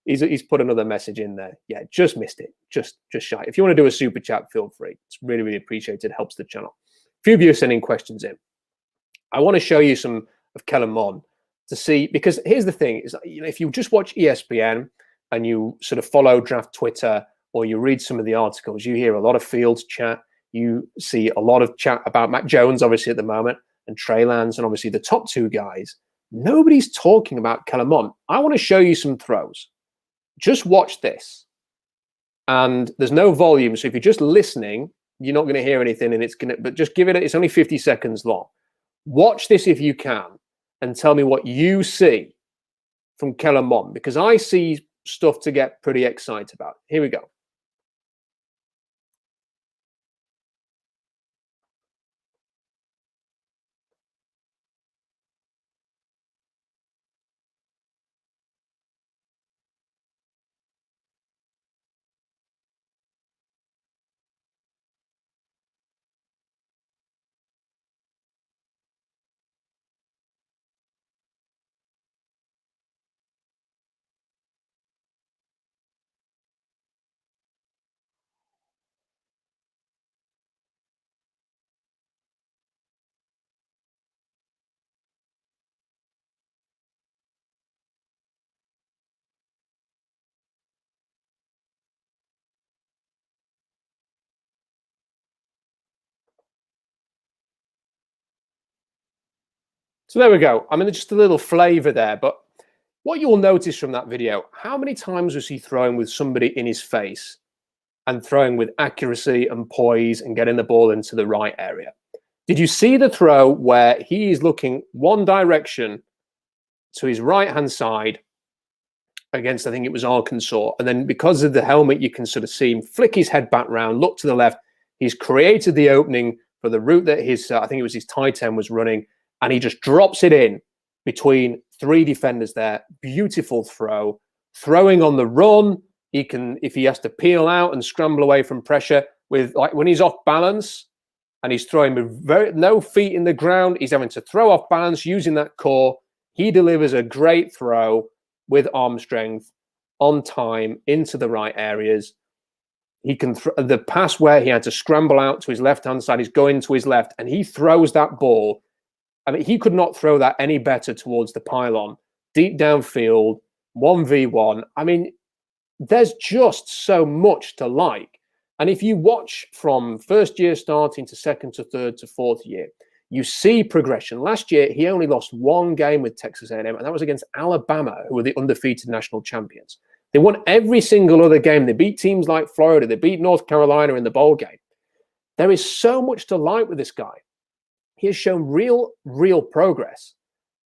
he's put another message in there. Yeah, just missed it. Just shy. If you want to do a super chat, feel free. It's really, really appreciated. Helps the channel. A few of you are sending questions in. I want to show you some of Kellen Mond to see, because here's the thing, is, you know, if you just watch ESPN and you sort of follow draft Twitter or you read some of the articles, you hear a lot of Fields chat. You see a lot of chat about Mac Jones, obviously, at the moment, and Trey Lance, and obviously the top two guys. Nobody's talking about Kellen Mond. I want to show you some throws. Just watch this. And there's no volume, so if you're just listening, you're not going to hear anything, and but just give it, it's only 50 seconds long. Watch this if you can, and tell me what you see from Kellen Mond, because I see stuff to get pretty excited about. Here we go. So there we go. I mean, just a little flavor there. But what you'll notice from that video, how many times was he throwing with somebody in his face and throwing with accuracy and poise and getting the ball into the right area? Did you see the throw where he is looking one direction to his right-hand side against, I think it was Arkansas. And then because of the helmet, you can sort of see him flick his head back round, look to the left. He's created the opening for the route that his, I think it was his tight end was running. And he just drops it in between three defenders there. Beautiful throw. Throwing on the run. He can, if he has to peel out and scramble away from pressure, with like when he's off balance and he's throwing with no feet in the ground, he's having to throw off balance using that core. He delivers a great throw with arm strength on time into the right areas. He can the pass where he had to scramble out to his left-hand side, he's going to his left, and he throws that ball I mean, he could not throw that any better towards the pylon, deep downfield, 1v1. I mean, there's just so much to like. And if you watch from first year starting to second to third to fourth year, you see progression. Last year, he only lost one game with Texas A&M, and that was against Alabama, who were the undefeated national champions. They won every single other game. They beat teams like Florida. They beat North Carolina in the bowl game. There is so much to like with this guy. He has shown real progress,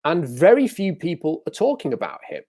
and very few people are talking about him.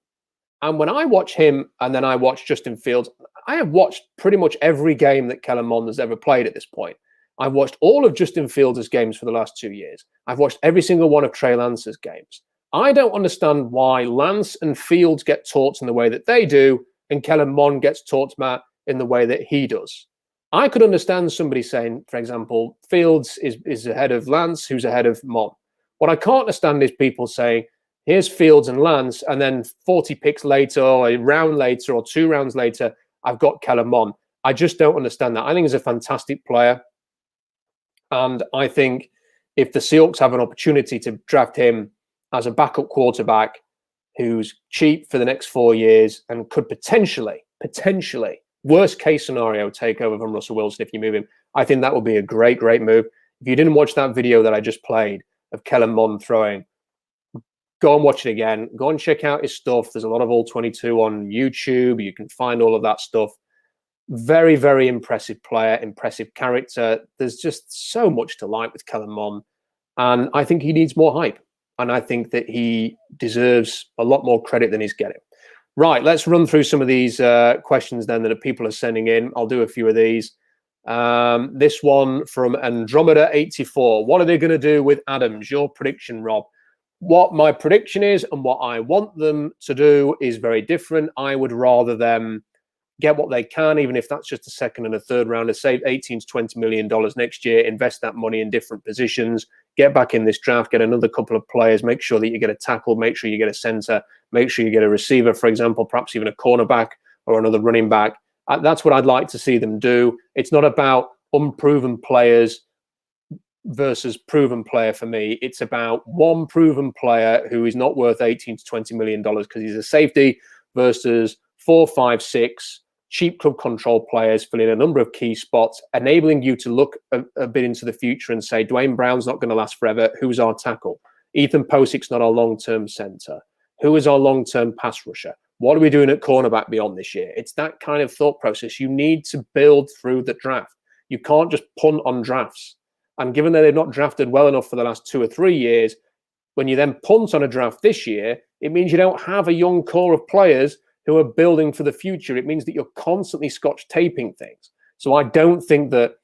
And when I watch him and then I watch Justin Fields, I have watched pretty much every game that Kellen Mond has ever played at this point. I've watched all of Justin Fields' games for the last 2 years. I've watched every single one of Trey Lance's games. I don't understand why Lance and Fields get taught in the way that they do and Kellen Mond gets taught, Matt, in the way that he does. I could understand somebody saying, for example, Fields is ahead of Lance, who's ahead of Mond. What I can't understand is people saying, here's Fields and Lance, and then 40 picks later, or a round later, or 2 rounds later, I've got Kellen Mond. I just don't understand that. I think he's a fantastic player. And I think if the Seahawks have an opportunity to draft him as a backup quarterback who's cheap for the next 4 years and could potentially, worst case scenario, take over from Russell Wilson if you move him, I think that would be a great move. If you didn't watch that video that I just played of Kellen Mond throwing, go and watch it again. Go and check out his stuff. There's a lot of All-22 on YouTube. You can find all of that stuff. Very impressive player, impressive character. There's just so much to like with Kellen Mond. And I think he needs more hype. And I think that he deserves a lot more credit than he's getting. Right, let's run through some of these questions then that people are sending in. I'll do a few of these. This one from Andromeda84. What are they going to do with Adams? Your prediction, Rob. What my prediction is and what I want them to do is very different. I would rather them get what they can, even if that's just a second and a third rounder, save $18 to $20 million next year, invest that money in different positions, get back in this draft, get another couple of players, make sure that you get a tackle, make sure you get a center, make sure you get a receiver, for example, perhaps even a cornerback or another running back. That's what I'd like to see them do. It's not about unproven players versus proven player for me. It's about one proven player who is not worth $18 to $20 million because he's a safety versus 4, 5, 6 cheap club control players filling a number of key spots, enabling you to look a bit into the future and say, Dwayne Brown's not going to last forever. Who's our tackle? Ethan Posic's not our long-term center. Who is our long-term pass rusher? What are we doing at cornerback beyond this year? It's that kind of thought process. You need to build through the draft. You can't just punt on drafts. And given that they've not drafted well enough for the last 2 or 3 years, when you then punt on a draft this year, it means you don't have a young core of players who are building for the future. It means that you're constantly scotch taping things. So I don't think that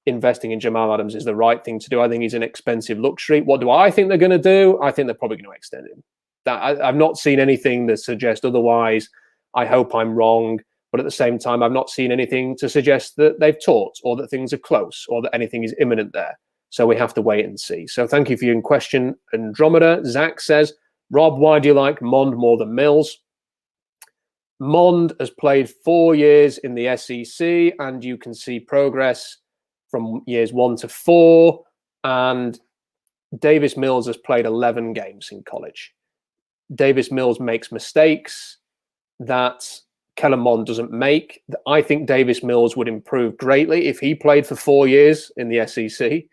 investing in Jamal Adams is the right thing to do. I think he's an expensive luxury. What do I think they're going to do? I think they're probably going to extend him. I've not seen anything that suggests otherwise. I hope I'm wrong. But at the same time, I've not seen anything to suggest that they've talked or that things are close or that anything is imminent there. So we have to wait and see. So thank you for your question, Andromeda. Zach says, Rob, why do you like Mond more than Mills? Mond has played 4 years in the SEC, and you can see progress from years 1 to 4. And Davis Mills has played 11 games in college. Davis Mills makes mistakes that Kellen Mond doesn't make. I think Davis Mills would improve greatly if he played for 4 years in the SEC.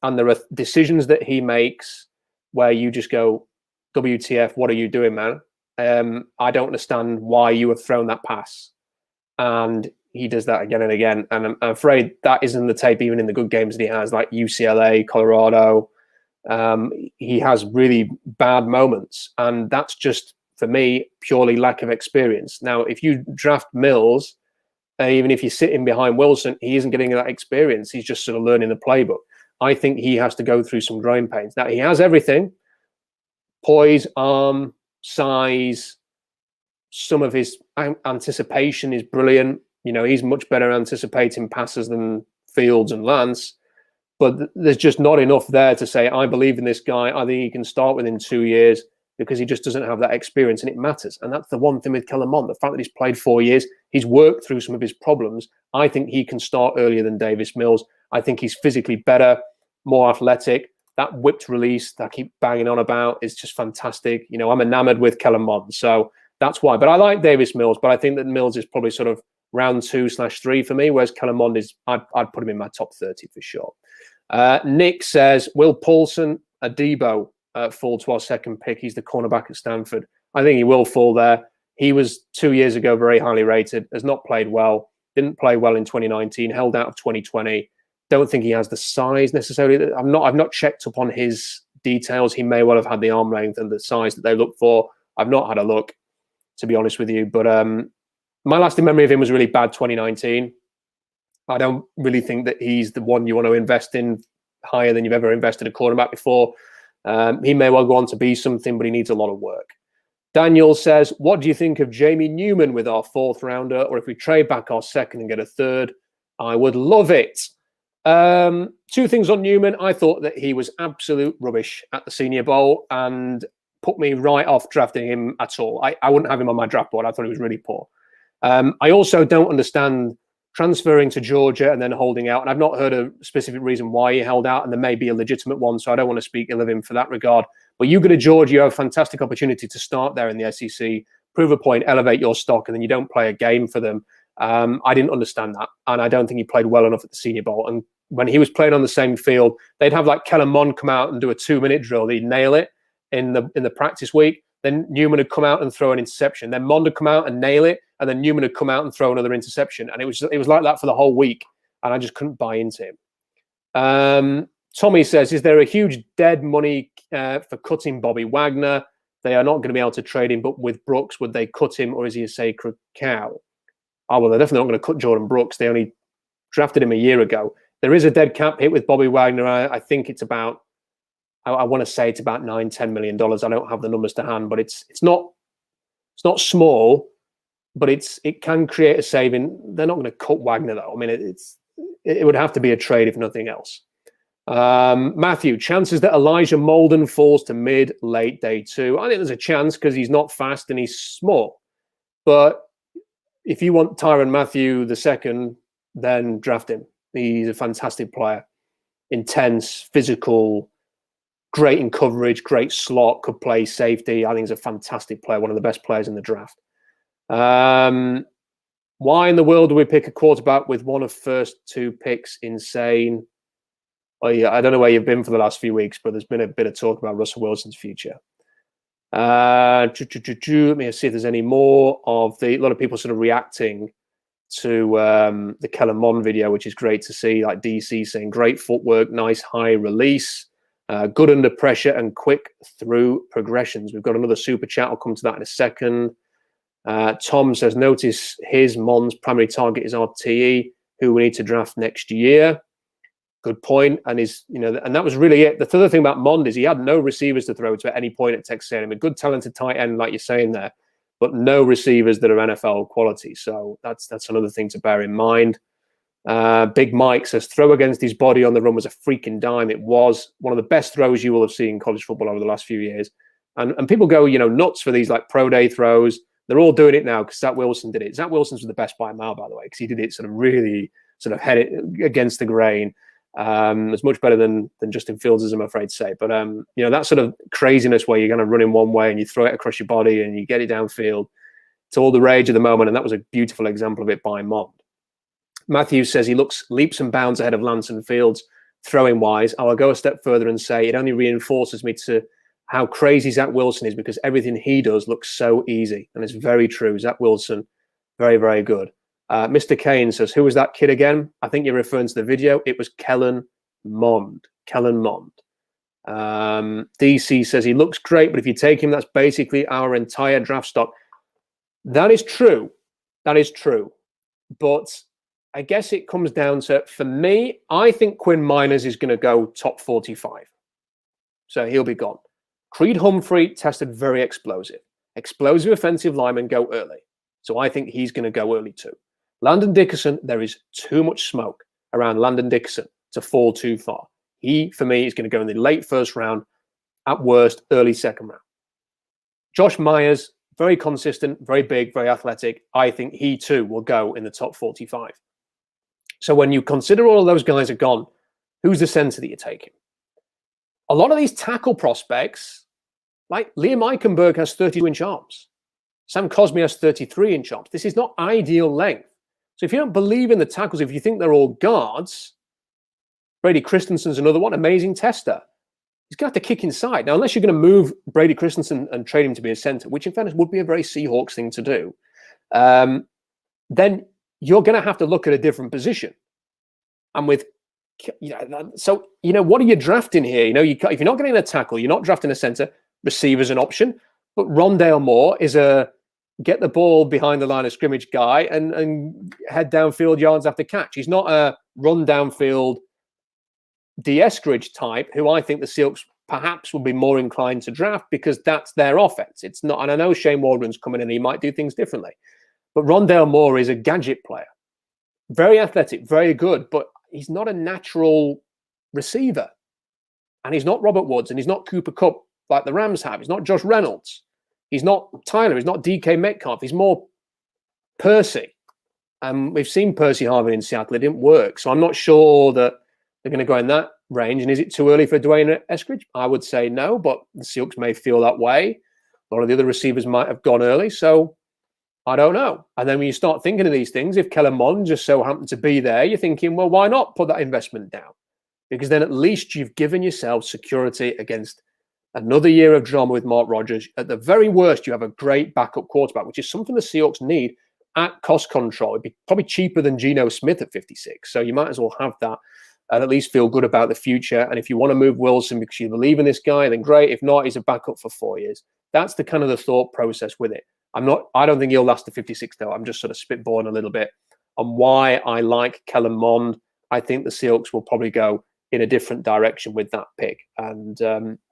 And there are decisions that he makes where you just go, WTF, what are you doing, man? I don't understand why you have thrown that pass. And he does that again and again. And I'm afraid that isn't the tape, even in the good games that he has, like UCLA, Colorado. He has really bad moments. And that's just, for me, purely lack of experience. Now, if you draft Mills, even if you're sitting behind Wilson, he isn't getting that experience. He's just sort of learning the playbook. I think he has to go through some growing pains. Now, he has everything. Poise, arm, size, some of his anticipation is brilliant. You know, he's much better anticipating passes than Fields and Lance. But there's just not enough there to say, I believe in this guy. I think he can start within 2 years because he just doesn't have that experience, and it matters. And that's the one thing with Kellen Mond. The fact that he's played 4 years, he's worked through some of his problems. I think he can start earlier than Davis Mills. I think he's physically better, more athletic. that whipped release that I keep banging on about is just fantastic. You know, I'm enamored with Kellen Mond, so that's why. But I like Davis Mills, but I think that Mills is probably sort of round 2/3 for me, whereas Kellen Mond is, I'd put him in my top 30 for sure. Nick says, will Paulson Adebo fall to our second pick? He's the cornerback at Stanford. I think he will fall there. He was 2 years ago very highly rated, has not played well, didn't play well in 2019, held out of 2020. Don't think he has the size necessarily. I've not checked up on his details. He may well have had the arm length and the size that they look for. I've not had a look, to be honest with you. But my lasting memory of him was really bad 2019. I don't really think that he's the one you want to invest in higher than you've ever invested a quarterback before. He may well go on to be something, but he needs a lot of work. Daniel says, what do you think of Jamie Newman with our 4th rounder? Or if we trade back our 2nd and get a 3rd, I would love it. 2 things on Newman. I thought that he was absolute rubbish at the Senior Bowl and put me right off drafting him at all. I wouldn't have him on my draft board. I thought he was really poor. I also don't understand transferring to Georgia and then holding out. And I've not heard a specific reason why he held out, and there may be a legitimate one, so I don't want to speak ill of him for that regard. But you go to Georgia, you have a fantastic opportunity to start there in the SEC, prove a point, elevate your stock, and then you don't play a game for them. I didn't understand that, and I don't think he played well enough at the Senior Bowl. And when he was playing on the same field, they'd have like Kellen Mond come out and do a 2-minute drill. He'd nail it in the practice week. Then Newman would come out and throw an interception. Then Mond would come out and nail it, and then Newman would come out and throw another interception. And it was like that for the whole week, and I just couldn't buy into him. Tommy says, is there a huge dead money for cutting Bobby Wagner? They are not going to be able to trade him, but with Brooks, would they cut him, or is he a sacred cow? Oh, well, they're definitely not going to cut Jordan Brooks. They only drafted him a year ago. There is a dead cap hit with Bobby Wagner. I think it's about, I want to say it's about $9-10 million. I don't have the numbers to hand, but it's not small, but it can create a saving. They're not going to cut Wagner though. I mean, it would have to be a trade if nothing else. Matthew, chances that Elijah Molden falls to mid-late day 2. I think there's a chance because he's not fast and he's small. But if you want Tyrann Mathieu II, then draft him. He's a fantastic player. Intense, physical, great in coverage, great slot, could play safety. I think he's a fantastic player, one of the best players in the draft. Why in the world do we pick a quarterback with one of first 2 picks? Insane. Oh, yeah, I don't know where you've been for the last few weeks, but there's been a bit of talk about Russell Wilson's future. Let me see if there's any more of a lot of people sort of reacting to the Kellen Mond video, which is great to see. Like DC saying, great footwork, nice high release, good under pressure and quick through progressions. We've got another super chat. I'll come to that in a second. Tom says, notice his Mond's primary target is RTE, who we need to draft next year. Good point. And and that was really it. The other thing about Mond is he had no receivers to throw to at any point at Texas A&M. A good talented tight end, like you're saying there, but no receivers that are NFL quality. So that's another thing to bear in mind. Big Mike says, throw against his body on the run was a freaking dime. It was one of the best throws you will have seen in college football over the last few years. And people go, nuts for these like pro day throws. They're all doing it now because Zach Wilson did it. Zach Wilson's the best by a mile, by the way, because he did it sort of really sort of head it against the grain. It's much better than Justin Fields, as I'm afraid to say. But that sort of craziness where you're going to run in one way and you throw it across your body and you get it downfield, it's all the rage at the moment, and that was a beautiful example of it by Mond. Matthew says he looks leaps and bounds ahead of Lance and Fields throwing wise. I'll go a step further and say it only reinforces me to how crazy Zach Wilson is, because everything he does looks so easy, and it's very true. Zach Wilson, very, very good. Mr. Kane says, who was that kid again? I think you're referring to the video. It was Kellen Mond. Kellen Mond. DC says he looks great, but if you take him, that's basically our entire draft stock. That is true. That is true. But I guess it comes down to, for me, I think Quinn Miners is going to go top 45. So he'll be gone. Creed Humphrey tested very explosive. Explosive offensive linemen go early. So I think he's going to go early too. Landon Dickerson, there is too much smoke around Landon Dickerson to fall too far. He, for me, is going to go in the late first round, at worst, early second round. Josh Myers, very consistent, very big, very athletic. I think he too will go in the top 45. So when you consider all of those guys are gone, who's the center that you're taking? a lot of these tackle prospects, like Liam Eichenberg has 32-inch arms. Sam Cosmi has 33-inch arms. This is not ideal length. So if you don't believe in the tackles, if you think they're all guards, Brady Christensen's another one, amazing tester. He's going to have to kick inside. Now, unless you're going to move Brady Christensen and trade him to be a center, which in fairness would be a very Seahawks thing to do, then you're going to have to look at a different position. And with, what are you drafting here? If you're not getting a tackle, you're not drafting a center, receiver's an option. But Rondale Moore is a get the ball behind the line of scrimmage guy and head downfield yards after catch. He's not a run downfield de-Eskridge type, who I think the Seahawks perhaps would be more inclined to draft because that's their offense. It's not, and I know Shane Waldron's coming in and he might do things differently. But Rondale Moore is a gadget player. Very athletic, very good, but he's not a natural receiver. And he's not Robert Woods, and he's not Cooper Kupp like the Rams have. He's not Josh Reynolds. He's not Tyler. He's not DK Metcalf. He's more Percy. We've seen Percy Harvin in Seattle. It didn't work. So I'm not sure that they're going to go in that range. And is it too early for Dwayne Eskridge? I would say no, but the Seahawks may feel that way. A lot of the other receivers might have gone early. So I don't know. And then when you start thinking of these things, if Kellen Mond just so happened to be there, you're thinking, well, why not put that investment down? Because then at least you've given yourself security against another year of drama with Mark Rodgers. At the very worst, you have a great backup quarterback, which is something the Seahawks need at cost control. It'd be probably cheaper than Geno Smith at 56. So you might as well have that and at least feel good about the future. And if you want to move Wilson because you believe in this guy, then great. If not, he's a backup for 4 years. That's the kind of the thought process with it. I don't think he'll last to 56 though. I'm just sort of spitballing a little bit on why I like Kellen Mond. I think the Seahawks will probably go in a different direction with that pick. And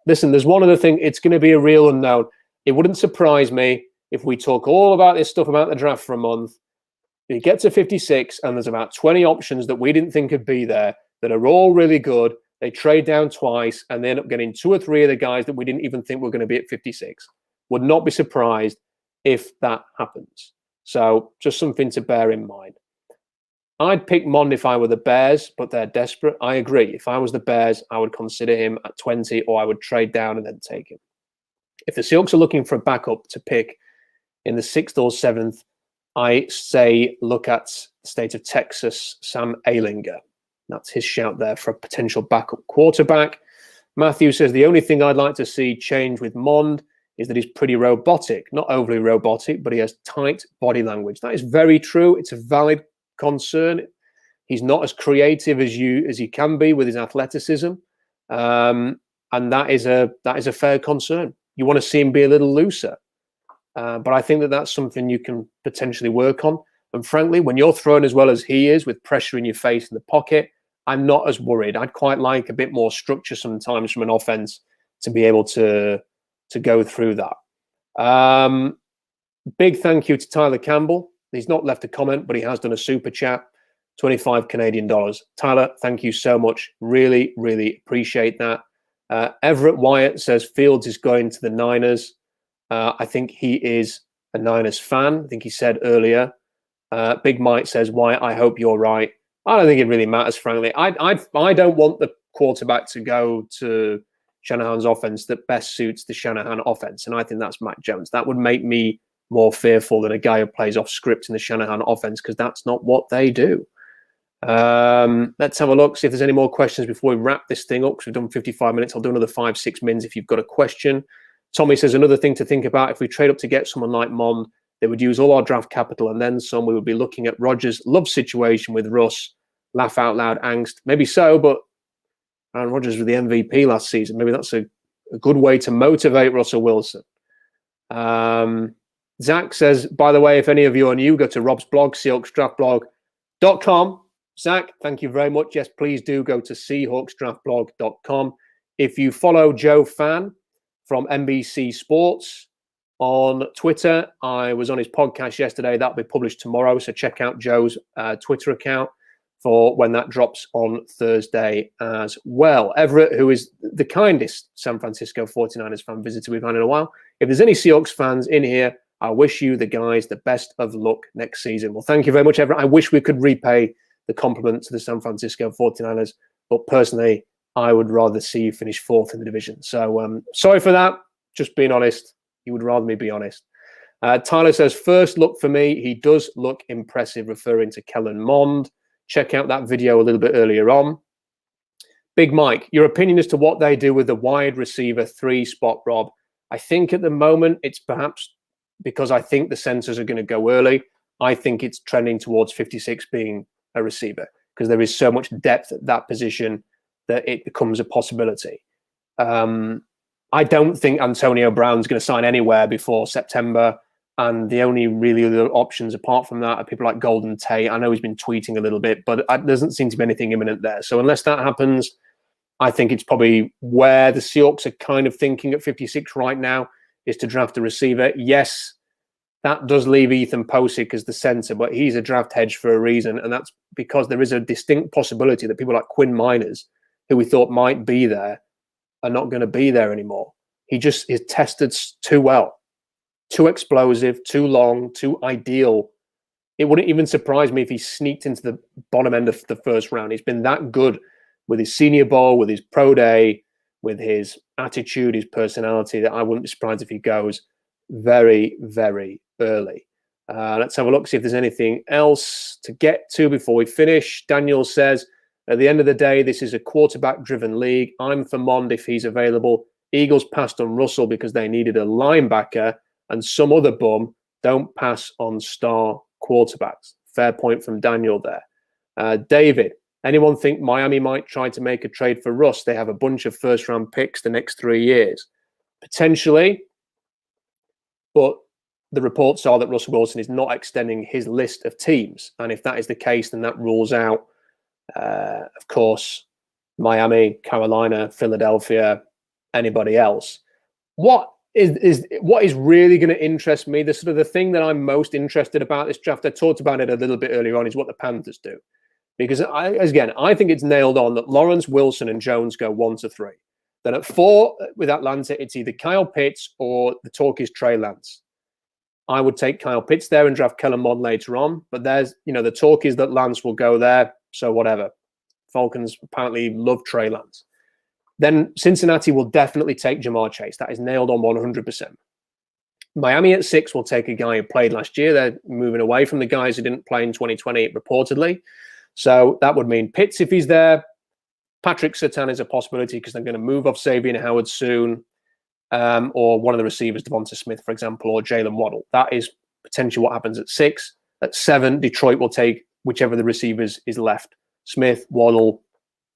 listen, there's one other thing. It's going to be a real unknown. It wouldn't surprise me if we talk all about this stuff about the draft for a month. You get to 56 and there's about 20 options that we didn't think could be there that are all really good. They trade down twice and they end up getting 2 or 3 of the guys that we didn't even think were going to be at 56. Would not be surprised if that happens. So just something to bear in mind. I'd pick Mond if I were the Bears, but they're desperate. I agree. If I was the Bears, I would consider him at 20, or I would trade down and then take him. If the Seahawks are looking for a backup to pick in the 6th or 7th, I say look at the state of Texas, Sam Ehlinger. That's his shout there for a potential backup quarterback. Matthew says, the only thing I'd like to see change with Mond is that he's pretty robotic. Not overly robotic, but he has tight body language. That is very true. It's a valid concern. He's not as creative as he can be with his athleticism. And that is a fair concern. You want to see him be a little looser. But I think that that's something you can potentially work on. And frankly, when you're throwing as well as he is with pressure in your face in the pocket, I'm not as worried. I'd quite like a bit more structure sometimes from an offense to be able to go through that. Big thank you to Tyler Campbell. He's not left a comment, but he has done a super chat, 25 Canadian dollars. Tyler, thank you so much. Really, really appreciate that. Everett Wyatt says Fields is going to the Niners. I think he is a Niners fan. I think he said earlier. Big Mike says, why? I hope you're right. I don't think it really matters, frankly. I don't want the quarterback to go to Shanahan's offense that best suits the Shanahan offense. And I think that's Mac Jones. That would make me more fearful than a guy who plays off script in the Shanahan offense, because that's not what they do. Let's have a look, see if there's any more questions before we wrap this thing up, because we've done 55 minutes. I'll do another 5-6 minutes if you've got a question. Tommy says, another thing to think about, if we trade up to get someone like Mond, they would use all our draft capital and then some. We would be looking at Rodgers' love situation with Russ. Laugh out loud angst. Maybe so, but Aaron Rodgers was the MVP last season. Maybe that's a good way to motivate Russell Wilson. Zach says, by the way, if any of you are new, go to Rob's blog, SeahawksDraftBlog.com. Zach, thank you very much. Yes, please do go to SeahawksDraftBlog.com. If you follow Joe Fan from NBC Sports on Twitter, I was on his podcast yesterday. That'll be published tomorrow. So check out Joe's Twitter account for when that drops on Thursday as well. Everett, who is the kindest San Francisco 49ers fan visitor we've had in a while. If there's any Seahawks fans in here, I wish you, the guys, the best of luck next season. Well, thank you very much, Everett. I wish we could repay the compliment to the San Francisco 49ers, but personally, I would rather see you finish 4th in the division. So sorry for that. Just being honest. You would rather me be honest. Tyler says, first look for me. He does look impressive, referring to Kellen Mond. Check out that video a little bit earlier on. Big Mike, your opinion as to what they do with the wide receiver 3 spot, Rob. I think at the moment it's perhaps because I think the centers are going to go early. I think it's trending towards 56 being a receiver because there is so much depth at that position that it becomes a possibility. I don't think Antonio Brown's going to sign anywhere before September. And the only really other options apart from that are people like Golden Tate. I know he's been tweeting a little bit, but there doesn't seem to be anything imminent there. So unless that happens, I think it's probably where the Seahawks are kind of thinking at 56 right now is to draft a receiver. Yes, that does leave Ethan Posick as the center, but he's a draft hedge for a reason. And that's because there is a distinct possibility that people like Quinn Miners, who we thought might be there, are not going to be there anymore. He just is tested too well. Too explosive, too long, too ideal. It wouldn't even surprise me if he sneaked into the bottom end of the first round. He's been that good with his Senior Bowl, with his Pro Day, with his attitude, his personality, that I wouldn't be surprised if he goes very, very early. Let's have a look, see if there's anything else to get to before we finish. Daniel says, at the end of the day, this is a quarterback-driven league. I'm for Mond if he's available. Eagles passed on Russell because they needed a linebacker, and some other bum. Don't pass on star quarterbacks. Fair point from Daniel there. David, anyone think Miami might try to make a trade for Russ? They have a bunch of first-round picks the next 3 years. Potentially, but the reports are that Russell Wilson is not extending his list of teams. And if that is the case, then that rules out, of course, Miami, Carolina, Philadelphia, anybody else. What is really going to interest me, the sort of the thing that I'm most interested about this draft, I talked about it a little bit earlier on, is what the Panthers do. Because I think it's nailed on that Lawrence, Wilson, and Jones go 1 to 3. Then at 4 with Atlanta, it's either Kyle Pitts or the talk is Trey Lance. I would take Kyle Pitts there and draft Kellen Mond later on. But there's, the talk is that Lance will go there. So whatever. Falcons apparently love Trey Lance. Then Cincinnati will definitely take Jamar Chase. That is nailed on 100%. Miami at 6 will take a guy who played last year. They're moving away from the guys who didn't play in 2020, reportedly. So that would mean Pitts if he's there. Patrick Surtain is a possibility because they're going to move off Xavier Howard soon. Or one of the receivers, Devonta Smith, for example, or Jalen Waddle. That is potentially what happens at 6. At 7, Detroit will take whichever the receivers is left. Smith, Waddle,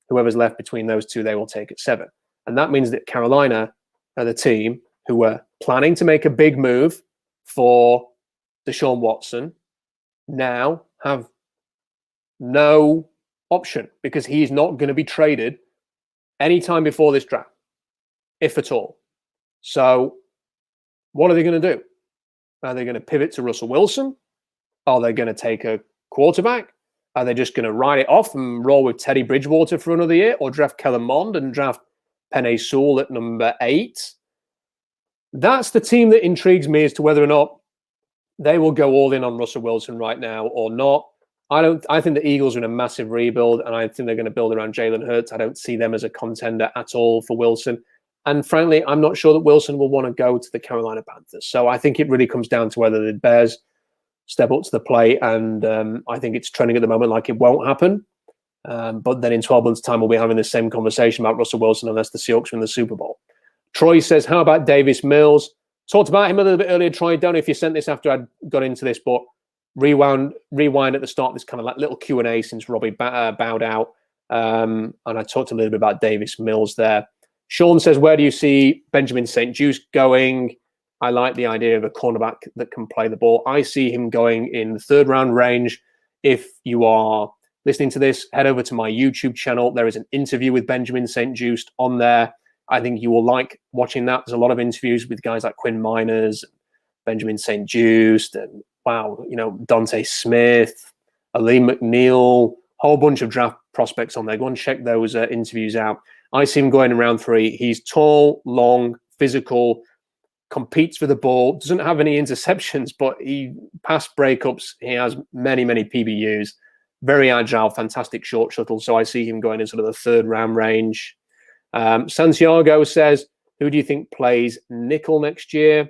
whoever's left between those two, they will take at 7. And that means that Carolina are the team who were planning to make a big move for Deshaun Watson, now have no option because he's not going to be traded anytime before this draft, if at all. So what are they going to do? Are they going to pivot to Russell Wilson? Are they going to take a quarterback? Are they just going to ride it off and roll with Teddy Bridgewater for another year, or draft Kellen Mond and draft Penei Sewell at number 8? That's the team that intrigues me as to whether or not they will go all in on Russell Wilson right now or not. I think the Eagles are in a massive rebuild, and I think they're going to build around Jalen Hurts. I don't see them as a contender at all for Wilson. And frankly, I'm not sure that Wilson will want to go to the Carolina Panthers. So I think it really comes down to whether the Bears step up to the plate. And I think it's trending at the moment like it won't happen. But then in 12 months' time, we'll be having the same conversation about Russell Wilson unless the Seahawks win the Super Bowl. Troy says, how about Davis Mills? Talked about him a little bit earlier, Troy. Don't know if you sent this after I got into this, but rewind at the start of this kind of like little Q&A since Robbie bowed out. And I talked a little bit about Davis Mills there. Sean says, where do you see Benjamin St-Juste going? I like the idea of a cornerback that can play the ball. I see him going in the 3rd round range. If you are listening to this, head over to my YouTube channel. There is an interview with Benjamin St-Juste on there. I think you will like watching that. There's a lot of interviews with guys like Quinn Miners, Benjamin St-Juste, and Dante Smith, Aleem McNeil, whole bunch of draft prospects on there. Go and check those interviews out. I see him going in round 3. He's tall, long, physical, competes for the ball, doesn't have any interceptions, but he pass breakups. He has many, many PBUs. Very agile, fantastic short shuttle. So I see him going in sort of the 3rd round range. Santiago says, who do you think plays nickel next year?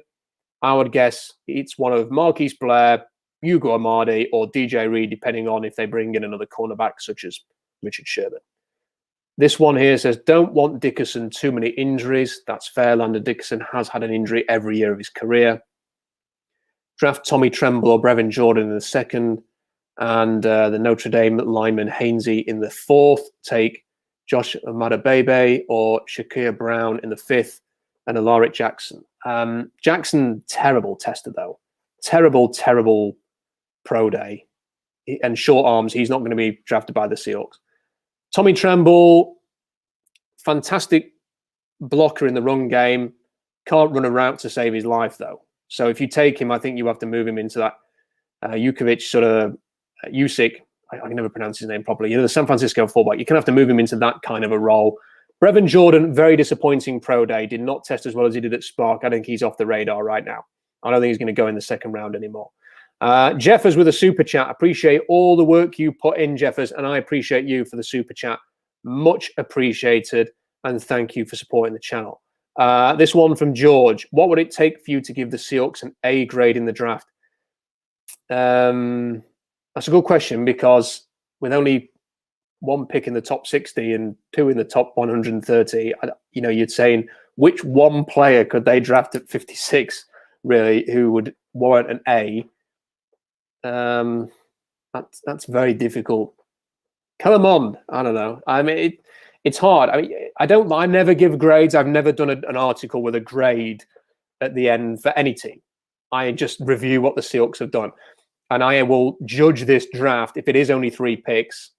I would guess it's one of Marquise Blair, Hugo Amadi, or DJ Reed, depending on if they bring in another cornerback, such as Richard Sherman. This one here says, don't want Dickerson too many injuries. That's fair. Landon Dickerson has had an injury every year of his career. Draft Tommy Tremble or Brevin Jordan in the second, and the Notre Dame lineman Hainsey in the fourth. Take Josh Amadabebe or Shakir Brown in the fifth, and Alaric Jackson. Jackson, terrible tester, though. Terrible pro day. And short arms, he's not going to be drafted by the Seahawks. Tommy Tremble, fantastic blocker in the run game. Can't run a route to save his life, though. So if you take him, I think you have to move him into that Jukovic sort of Usyk. I can never pronounce his name properly. The San Francisco fullback. You can have to move him into that kind of a role. Brevin Jordan, very disappointing pro day. Did not test as well as he did at Spark. I think he's off the radar right now. I don't think he's going to go in the second round anymore. Jeffers with a super chat. Appreciate all the work you put in, Jeffers, and I appreciate you for the super chat. Much appreciated, and thank you for supporting the channel. This one from George. What would it take for you to give the Seahawks an A grade in the draft? That's a good question, because with only one pick in the top 60 and two in the top 130, you're saying which one player could they draft at 56, really, who would warrant an A? That's very difficult. Kellen Mond, I don't know. I mean, it's hard. I mean, I never give grades. I've never done an article with a grade at the end for any team. I just review what the Seahawks have done. And I will judge this draft. If it is only 3 picks,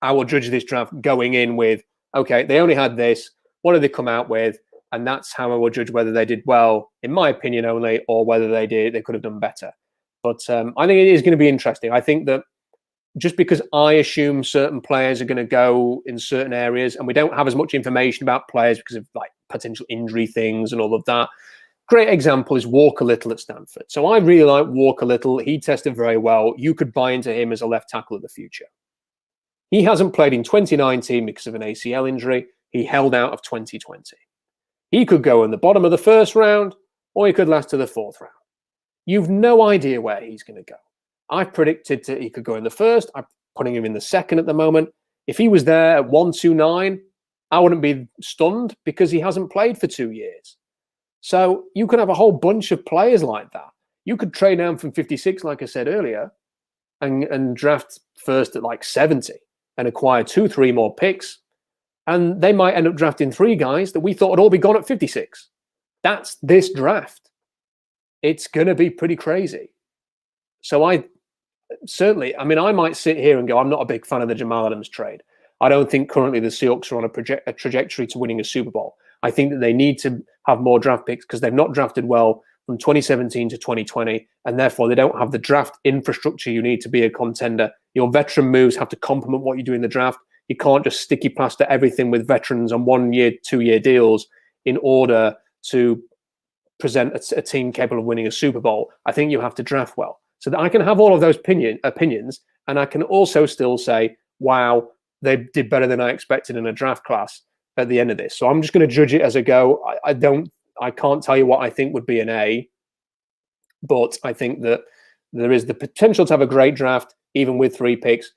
I will judge this draft going in with, okay, they only had this. What did they come out with? And that's how I will judge whether they did well, in my opinion only, or whether they could have done better. But I think it is going to be interesting. I think that just because I assume certain players are going to go in certain areas, and we don't have as much information about players because of like potential injury things and all of that. Great example is Walker Little at Stanford. So I really like Walker Little. He tested very well. You could buy into him as a left tackle of the future. He hasn't played in 2019 because of an ACL injury. He held out of 2020. He could go in the bottom of the first round, or he could last to the 4th round. You've no idea where he's going to go. I've predicted that he could go in the first. I'm putting him in the second at the moment. If he was there at 129, I wouldn't be stunned because he hasn't played for 2 years. So you could have a whole bunch of players like that. You could trade down from 56, like I said earlier, and draft first at like 70 and acquire 2-3 more picks. And they might end up drafting 3 guys that we thought would all be gone at 56. That's this draft. It's going to be pretty crazy. So I might sit here and go, I'm not a big fan of the Jamal Adams trade. I don't think currently the Seahawks are on a trajectory to winning a Super Bowl. I think that they need to have more draft picks because they've not drafted well from 2017 to 2020, and therefore they don't have the draft infrastructure you need to be a contender. Your veteran moves have to complement what you do in the draft. You can't just sticky plaster everything with veterans on 1-year, 2-year deals in order to present a team capable of winning a Super Bowl. I think you have to draft well. So that I can have all of those opinions, and I can also still say, wow, they did better than I expected in a draft class at the end of this. So I'm just going to judge it as I go. I can't tell you what I think would be an A, but I think that there is the potential to have a great draft, even with 3 picks.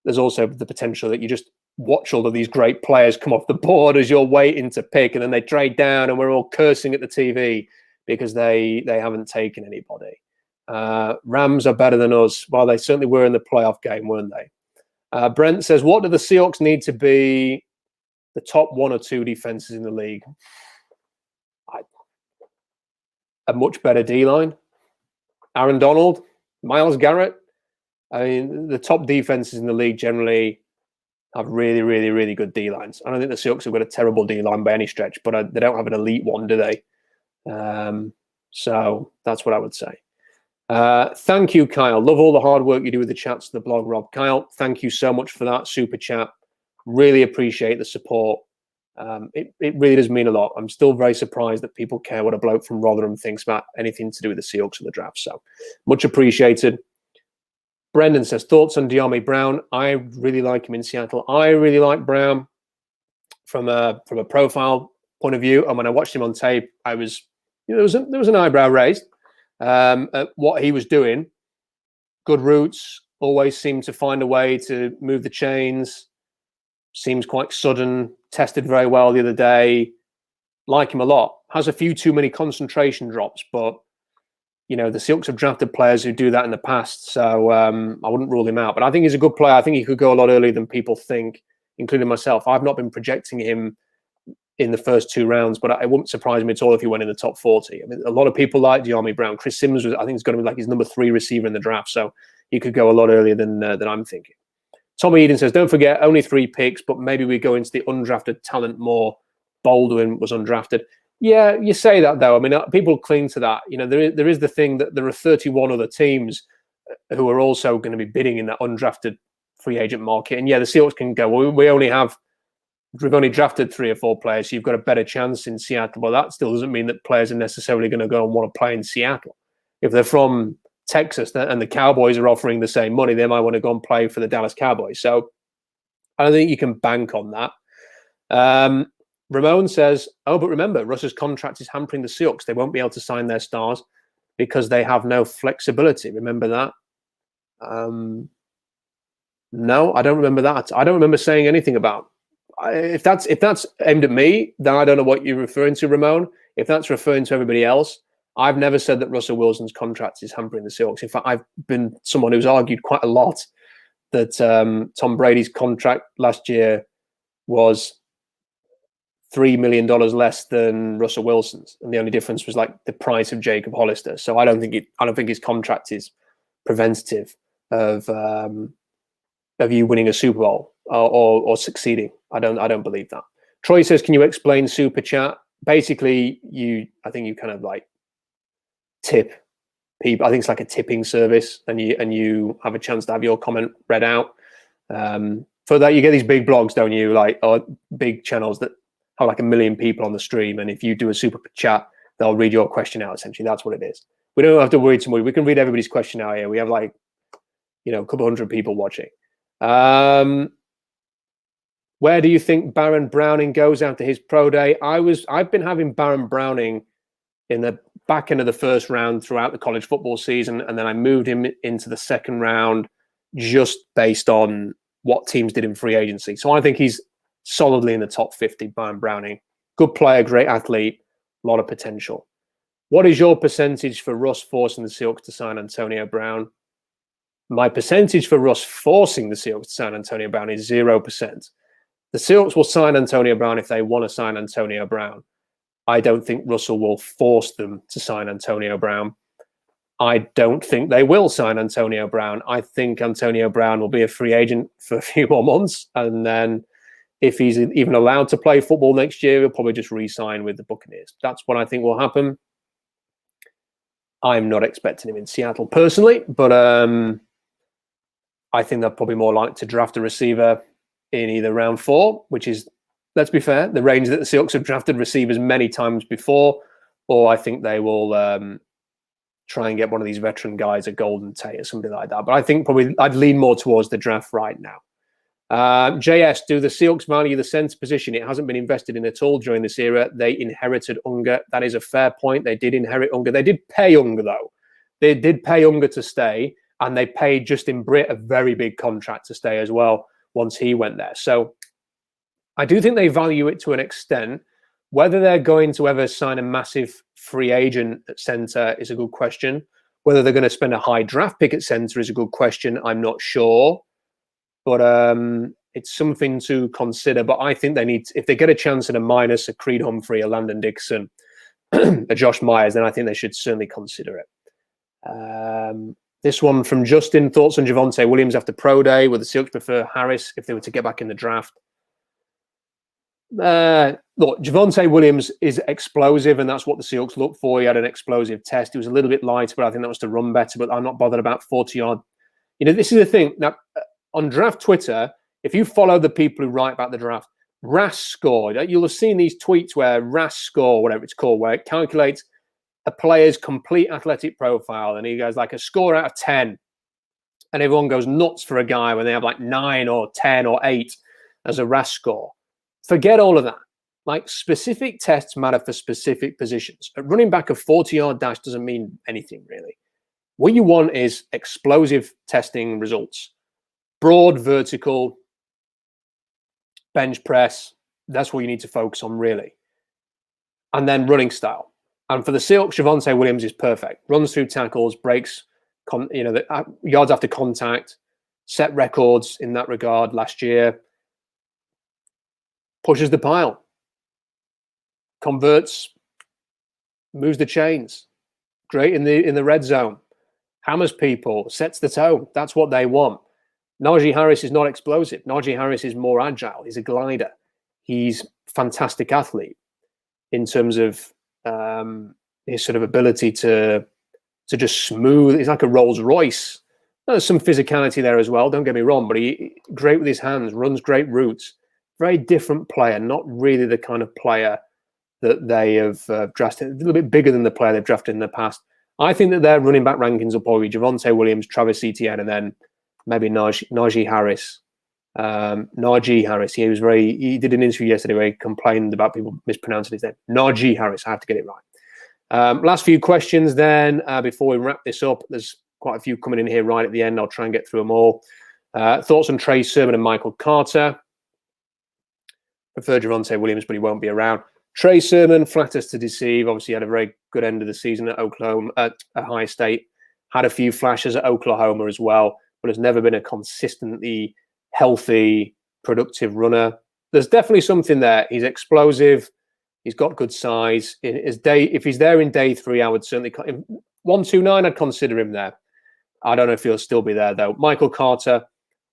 There's also the potential that you just watch all of these great players come off the board as you're waiting to pick, and then they trade down, and we're all cursing at the TV because they haven't taken anybody. Rams are better than us. Well, they certainly were in the playoff game, weren't they? Brent says, what do the Seahawks need to be the top 1 or 2 defenses in the league? A much better D-line. Aaron Donald, Myles Garrett. I mean, the top defenses in the league generally have really, really, really good D-lines. I don't think the Seahawks have got a terrible D-line by any stretch, but they don't have an elite one, do they? So that's what I would say. Thank you, Kyle. Love all the hard work you do with the chats to the blog, Rob. Kyle, thank you so much for that super chat. Really appreciate the support. It really does mean a lot. I'm still very surprised that people care what a bloke from Rotherham thinks about anything to do with the Seahawks or the draft. So much appreciated. Brendan says, thoughts on De'Ami Brown? I really like him in Seattle. I really like Brown. from a profile point of view. And when I watched him on tape, I was, there was an eyebrow raised at what he was doing. Good routes, always seemed to find a way to move the chains. Seems quite sudden. Tested very well the other day. Like him a lot. Has a few too many concentration drops, but the Seahawks have drafted players who do that in the past, so I wouldn't rule him out. But I think he's a good player. I think he could go a lot earlier than people think, including myself. I've not been projecting him in the first 2 rounds, but it wouldn't surprise me at all if he went in the top 40. I mean, a lot of people like De'Ami Brown. Chris Sims I think, is going to be like his number 3 receiver in the draft, so he could go a lot earlier than I'm thinking. Tommy Eden says, don't forget, only 3 picks, but maybe we go into the undrafted talent more. Baldwin was undrafted. Yeah, you say that, though. I mean, people cling to that. There is the thing that there are 31 other teams who are also going to be bidding in that undrafted free agent market. And yeah, the Seahawks can go, well, we've only drafted 3 or 4 players, so you've got a better chance in Seattle. But that still doesn't mean that players are necessarily going to go and want to play in Seattle. If they're from Texas and the Cowboys are offering the same money, they might want to go and play for the Dallas Cowboys. So I don't think you can bank on that. Ramon says, oh, but remember, Russ's contract is hampering the Seahawks. They won't be able to sign their stars because they have no flexibility. Remember that? No, I don't remember that. I don't remember saying anything about if that's aimed at me, then I don't know what you're referring to, Ramon. If that's referring to everybody else, I've never said that Russell Wilson's contract is hampering the Seahawks. In fact, I've been someone who's argued quite a lot that Tom Brady's contract last year was $3 million less than Russell Wilson's, and the only difference was like the price of Jacob Hollister. So I don't think his contract is preventative of you winning a Super Bowl or succeeding. I don't believe that. Troy says, can you explain Super Chat? Basically, I think you kind of like tip people. I think it's like a tipping service, and you have a chance to have your comment read out. For that, you get these big blogs, don't you? Or big channels that have like 1 million people on the stream, and if you do a Super Chat, they'll read your question out. Essentially, that's what it is. We don't have to worry too much. We can read everybody's question out here. We have a couple hundred people watching. Where do you think Baron Browning goes after his pro day? I've been having Baron Browning in the back end of the first round throughout the college football season, and then I moved him into the second round just based on what teams did in free agency. So I think he's solidly in the top 50, Baron Browning. Good player, great athlete, a lot of potential. What is your percentage for Russ forcing the Seahawks to sign Antonio Brown? My percentage for Russ forcing the Seahawks to sign Antonio Brown is 0%. The Seahawks will sign Antonio Brown if they want to sign Antonio Brown. I don't think Russell will force them to sign Antonio Brown. I don't think they will sign Antonio Brown. I think Antonio Brown will be a free agent for a few more months, and then if he's even allowed to play football next year, he'll probably just re-sign with the Buccaneers. That's what I think will happen. I'm not expecting him in Seattle personally, but I think they're probably more likely to draft a receiver in either round 4, which is, let's be fair, the range that the Seahawks have drafted receivers many times before, or I think they will try and get one of these veteran guys, a Golden Tate or something like that. But I think probably I'd lean more towards the draft right now. JS, do the Seahawks value the center position? It hasn't been invested in at all during this era. They inherited Unger. That is a fair point. They did inherit Unger. They did pay Unger, though. They did pay Unger to stay, and they paid Justin Britt a very big contract to stay as well once he went there. So I do think they value it to an extent. Whether they're going to ever sign a massive free agent at center is a good question. Whether they're going to spend a high draft pick at center is a good question. I'm not sure. But it's something to consider. But I think they need, if they get a chance at a minus, a Creed Humphrey, a Landon Dixon, a Josh Myers, then I think they should certainly consider it. This one from Justin, thoughts on Javonte Williams after pro day? Would the Seahawks prefer Harris if they were to get back in the draft? Look, Javonte Williams is explosive, and that's what the Seahawks look for. He had an explosive test. He was a little bit lighter, but I think that was to run better. But I'm not bothered about 40-yard. This is the thing. Now, on draft Twitter, if you follow the people who write about the draft, RAS score, you'll have seen these tweets where RAS score, whatever it's called, where it calculates a player's complete athletic profile, and he goes like a score out of 10, and everyone goes nuts for a guy when they have like 9 or 10 or 8 as a RAS score. Forget all of that. Like, specific tests matter for specific positions. A running back, a 40-yard dash doesn't mean anything, really. What you want is explosive testing results. Broad, vertical, bench press. That's what you need to focus on, really. And then running style. And for the Seahawks, Javonte Williams is perfect. Runs through tackles, breaks, the yards after contact, set records in that regard last year. Pushes the pile. Converts, moves the chains. Great in the red zone. Hammers people, sets the tone. That's what they want. Najee Harris is not explosive. Najee Harris is more agile. He's a glider. He's a fantastic athlete in terms of his sort of ability to just smooth. He's like a Rolls Royce. There's some physicality there as well. Don't get me wrong, but he great with his hands, runs great routes. Very different player, not really the kind of player that they have drafted. A little bit bigger than the player they've drafted in the past. I think that their running back rankings will probably be Javonte Williams, Travis Etienne, and then maybe Najee Harris. Najee Harris. He did an interview yesterday where he complained about people mispronouncing his name. Najee Harris. I have to get it right. Last few questions then before we wrap this up. There's quite a few coming in here right at the end. I'll try and get through them all. Thoughts on Trey Sermon and Michael Carter? Prefer Javonte Williams, but he won't be around. Trey Sermon, flatters to deceive. Obviously, had a very good end of the season at Oklahoma, at Ohio State. Had a few flashes at Oklahoma as well, but has never been a consistently healthy, productive runner. There's definitely something there. He's explosive. He's got good size. If he's there in day 3, I would certainly 129. I'd consider him there. I don't know if he'll still be there though. Michael Carter,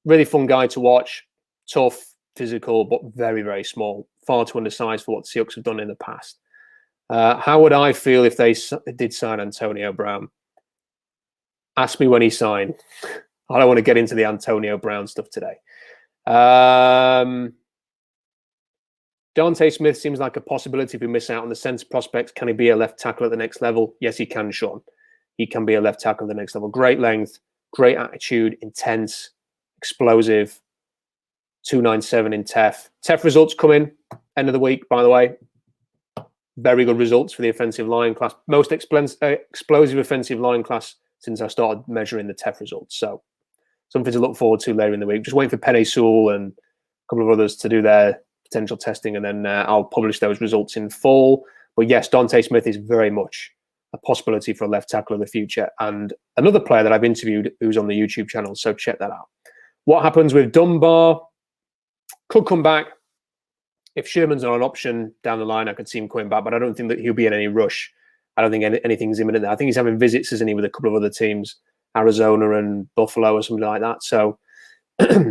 really fun guy to watch. Tough, physical, but very, very small. Far too undersized for what the Seahawks have done in the past. How would I feel if they did sign Antonio Brown? Ask me when he signed. I don't want to get into the Antonio Brown stuff today. Dante Smith seems like a possibility if we miss out on the center prospects. Can he be a left tackle at the next level? Yes, he can, Sean. He can be a left tackle at the next level. Great length, great attitude, intense, explosive. 297 in TEF. TEF results coming end of the week, by the way. Very good results for the offensive line class. Most explosive offensive line class since I started measuring the TEF results. So something to look forward to later in the week. Just waiting for Penei Sewell and a couple of others to do their potential testing, and then I'll publish those results in full. But yes, Dante Smith is very much a possibility for a left tackle in the future, and another player that I've interviewed who's on the YouTube channel, so check that out. What happens with Dunbar? Could come back. If Sherman's not an option down the line, I could see him coming back, but I don't think that he'll be in any rush. I don't think anything's imminent there. I think he's having visits, isn't he, with a couple of other teams, Arizona and Buffalo or something like that. So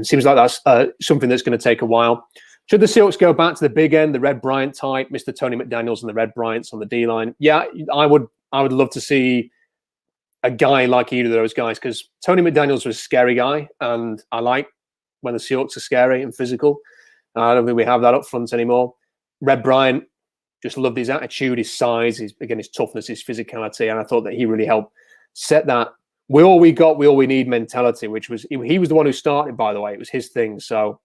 seems like that's something that's going to take a while. Should the Seahawks go back to the big end, the Red Bryant type, Mr. Tony McDaniels and the Red Bryants on the D-line? Yeah, I would love to see a guy like either of those guys, because Tony McDaniels was a scary guy, and I like when the Seahawks are scary and physical. I don't think we have that up front anymore. Red Bryant, just loved his attitude, his size, his toughness, his physicality, and I thought that he really helped set that we all we need mentality, which was he was the one who started, by the way. It was his thing, so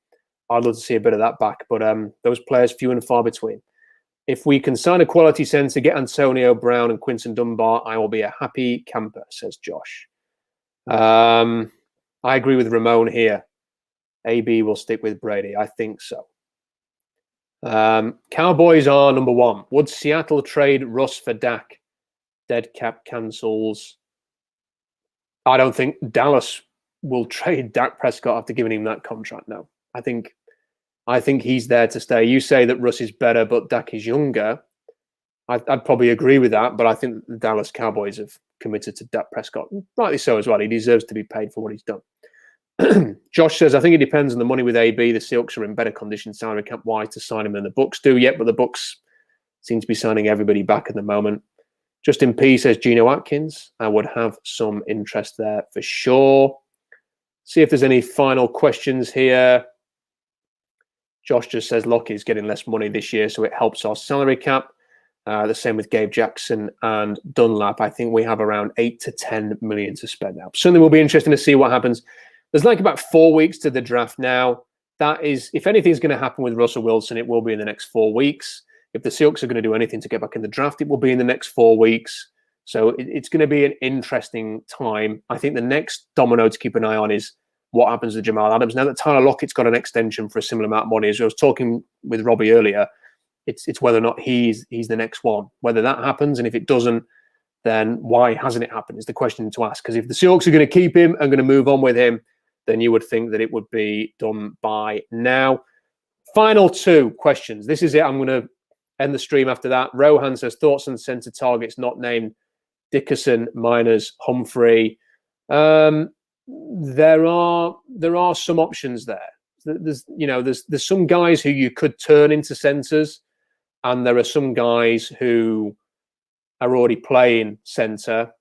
I'd love to see a bit of that back. But those players, few and far between. If we can sign a quality center, get Antonio Brown and Quinton Dunbar, I will be a happy camper, says Josh. I agree with Ramon here. AB will stick with Brady. I think so. Cowboys are number 1. Would Seattle trade Russ for Dak? Dead cap cancels. I don't think Dallas will trade Dak Prescott after giving him that contract. No, I think he's there to stay. You say that Russ is better, but Dak is younger. I'd probably agree with that, but I think the Dallas Cowboys have committed to Dak Prescott. Rightly so as well. He deserves to be paid for what he's done. Josh says, I think it depends on the money with AB. The Seahawks are in better condition salary cap wise to sign him than the Bucks do yet, but the Bucks seem to be signing everybody back at the moment. Justin P says Geno Atkins. I would have some interest there for sure. See if there's any final questions here. Josh just says Lockett is getting less money this year, so it helps our salary cap. The same with Gabe Jackson and Dunlap. I think we have around 8 to 10 million to spend now. Certainly will be interesting to see what happens. There's like about 4 weeks to the draft now. that is, if anything's going to happen with Russell Wilson, it will be in the next 4 weeks. If the Seahawks are going to do anything to get back in the draft, it will be in the next 4 weeks. So it's going to be an interesting time. I think the next domino to keep an eye on is what happens to Jamal Adams. Now that Tyler Lockett's got an extension for a similar amount of money, as I was talking with Robbie earlier, it's whether or not he's the next one. Whether that happens, and if it doesn't, then why hasn't it happened is the question to ask. Because if the Seahawks are going to keep him and going to move on with him, then you would think that it would be done by now. Final 2 questions. This is it. I'm going to end the stream after that. Rohan says, thoughts on center targets not named Dickerson, Miners, Humphrey. There are some options there. There's some guys who you could turn into centers, and there are some guys who are already playing center.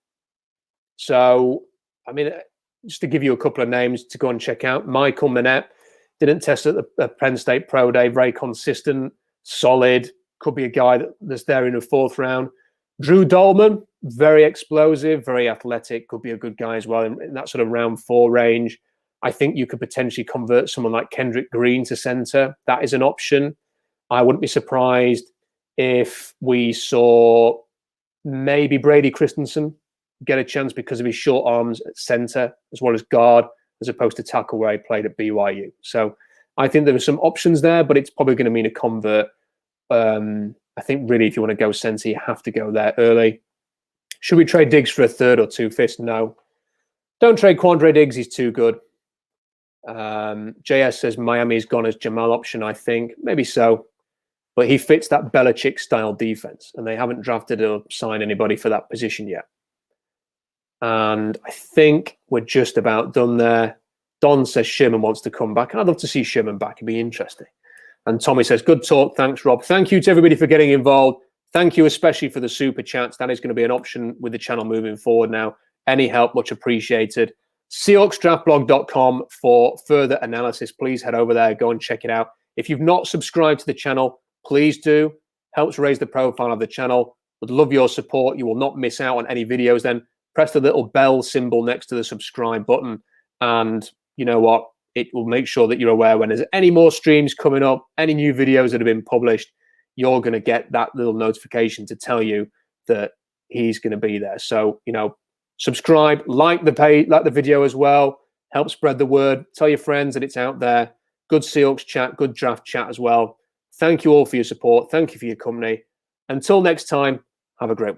So, I mean, just to give you a couple of names to go and check out, Michael Manette didn't test at the Penn State Pro Day, very consistent, solid, could be a guy that's there in the 4th round. Drew Dolman, very explosive, very athletic, could be a good guy as well in that sort of round 4 range. I think you could potentially convert someone like Kendrick Green to center. That is an option. I wouldn't be surprised if we saw maybe Brady Christensen get a chance because of his short arms at center as well as guard, as opposed to tackle where he played at BYU. So I think there are some options there, but it's probably going to mean a convert. I think really if you want to go center, you have to go there early. Should we trade Diggs for a 3rd or 2/5? No. Don't trade Quandre Diggs. He's too good. JS says Miami's gone as Jamal option, I think. Maybe so. But he fits that Belichick-style defense, and they haven't drafted or signed anybody for that position yet. And I think we're just about done there. Don says Sherman wants to come back. I'd love to see Sherman back. It'd be interesting. And Tommy says, good talk. Thanks, Rob. Thank you to everybody for getting involved. Thank you especially for the super chats. That is going to be an option with the channel moving forward now. Any help, much appreciated. SeahawksDraftBlog.com for further analysis. Please head over there. Go and check it out. If you've not subscribed to the channel, please do. Helps raise the profile of the channel. Would love your support. You will not miss out on any videos then. Press the little bell symbol next to the subscribe button. And you know what? It will make sure that you're aware when there's any more streams coming up, any new videos that have been published, you're going to get that little notification to tell you that he's going to be there. So, subscribe, like the page, like the video as well. Help spread the word. Tell your friends that it's out there. Good Seahawks chat, good draft chat as well. Thank you all for your support. Thank you for your company. Until next time, have a great one.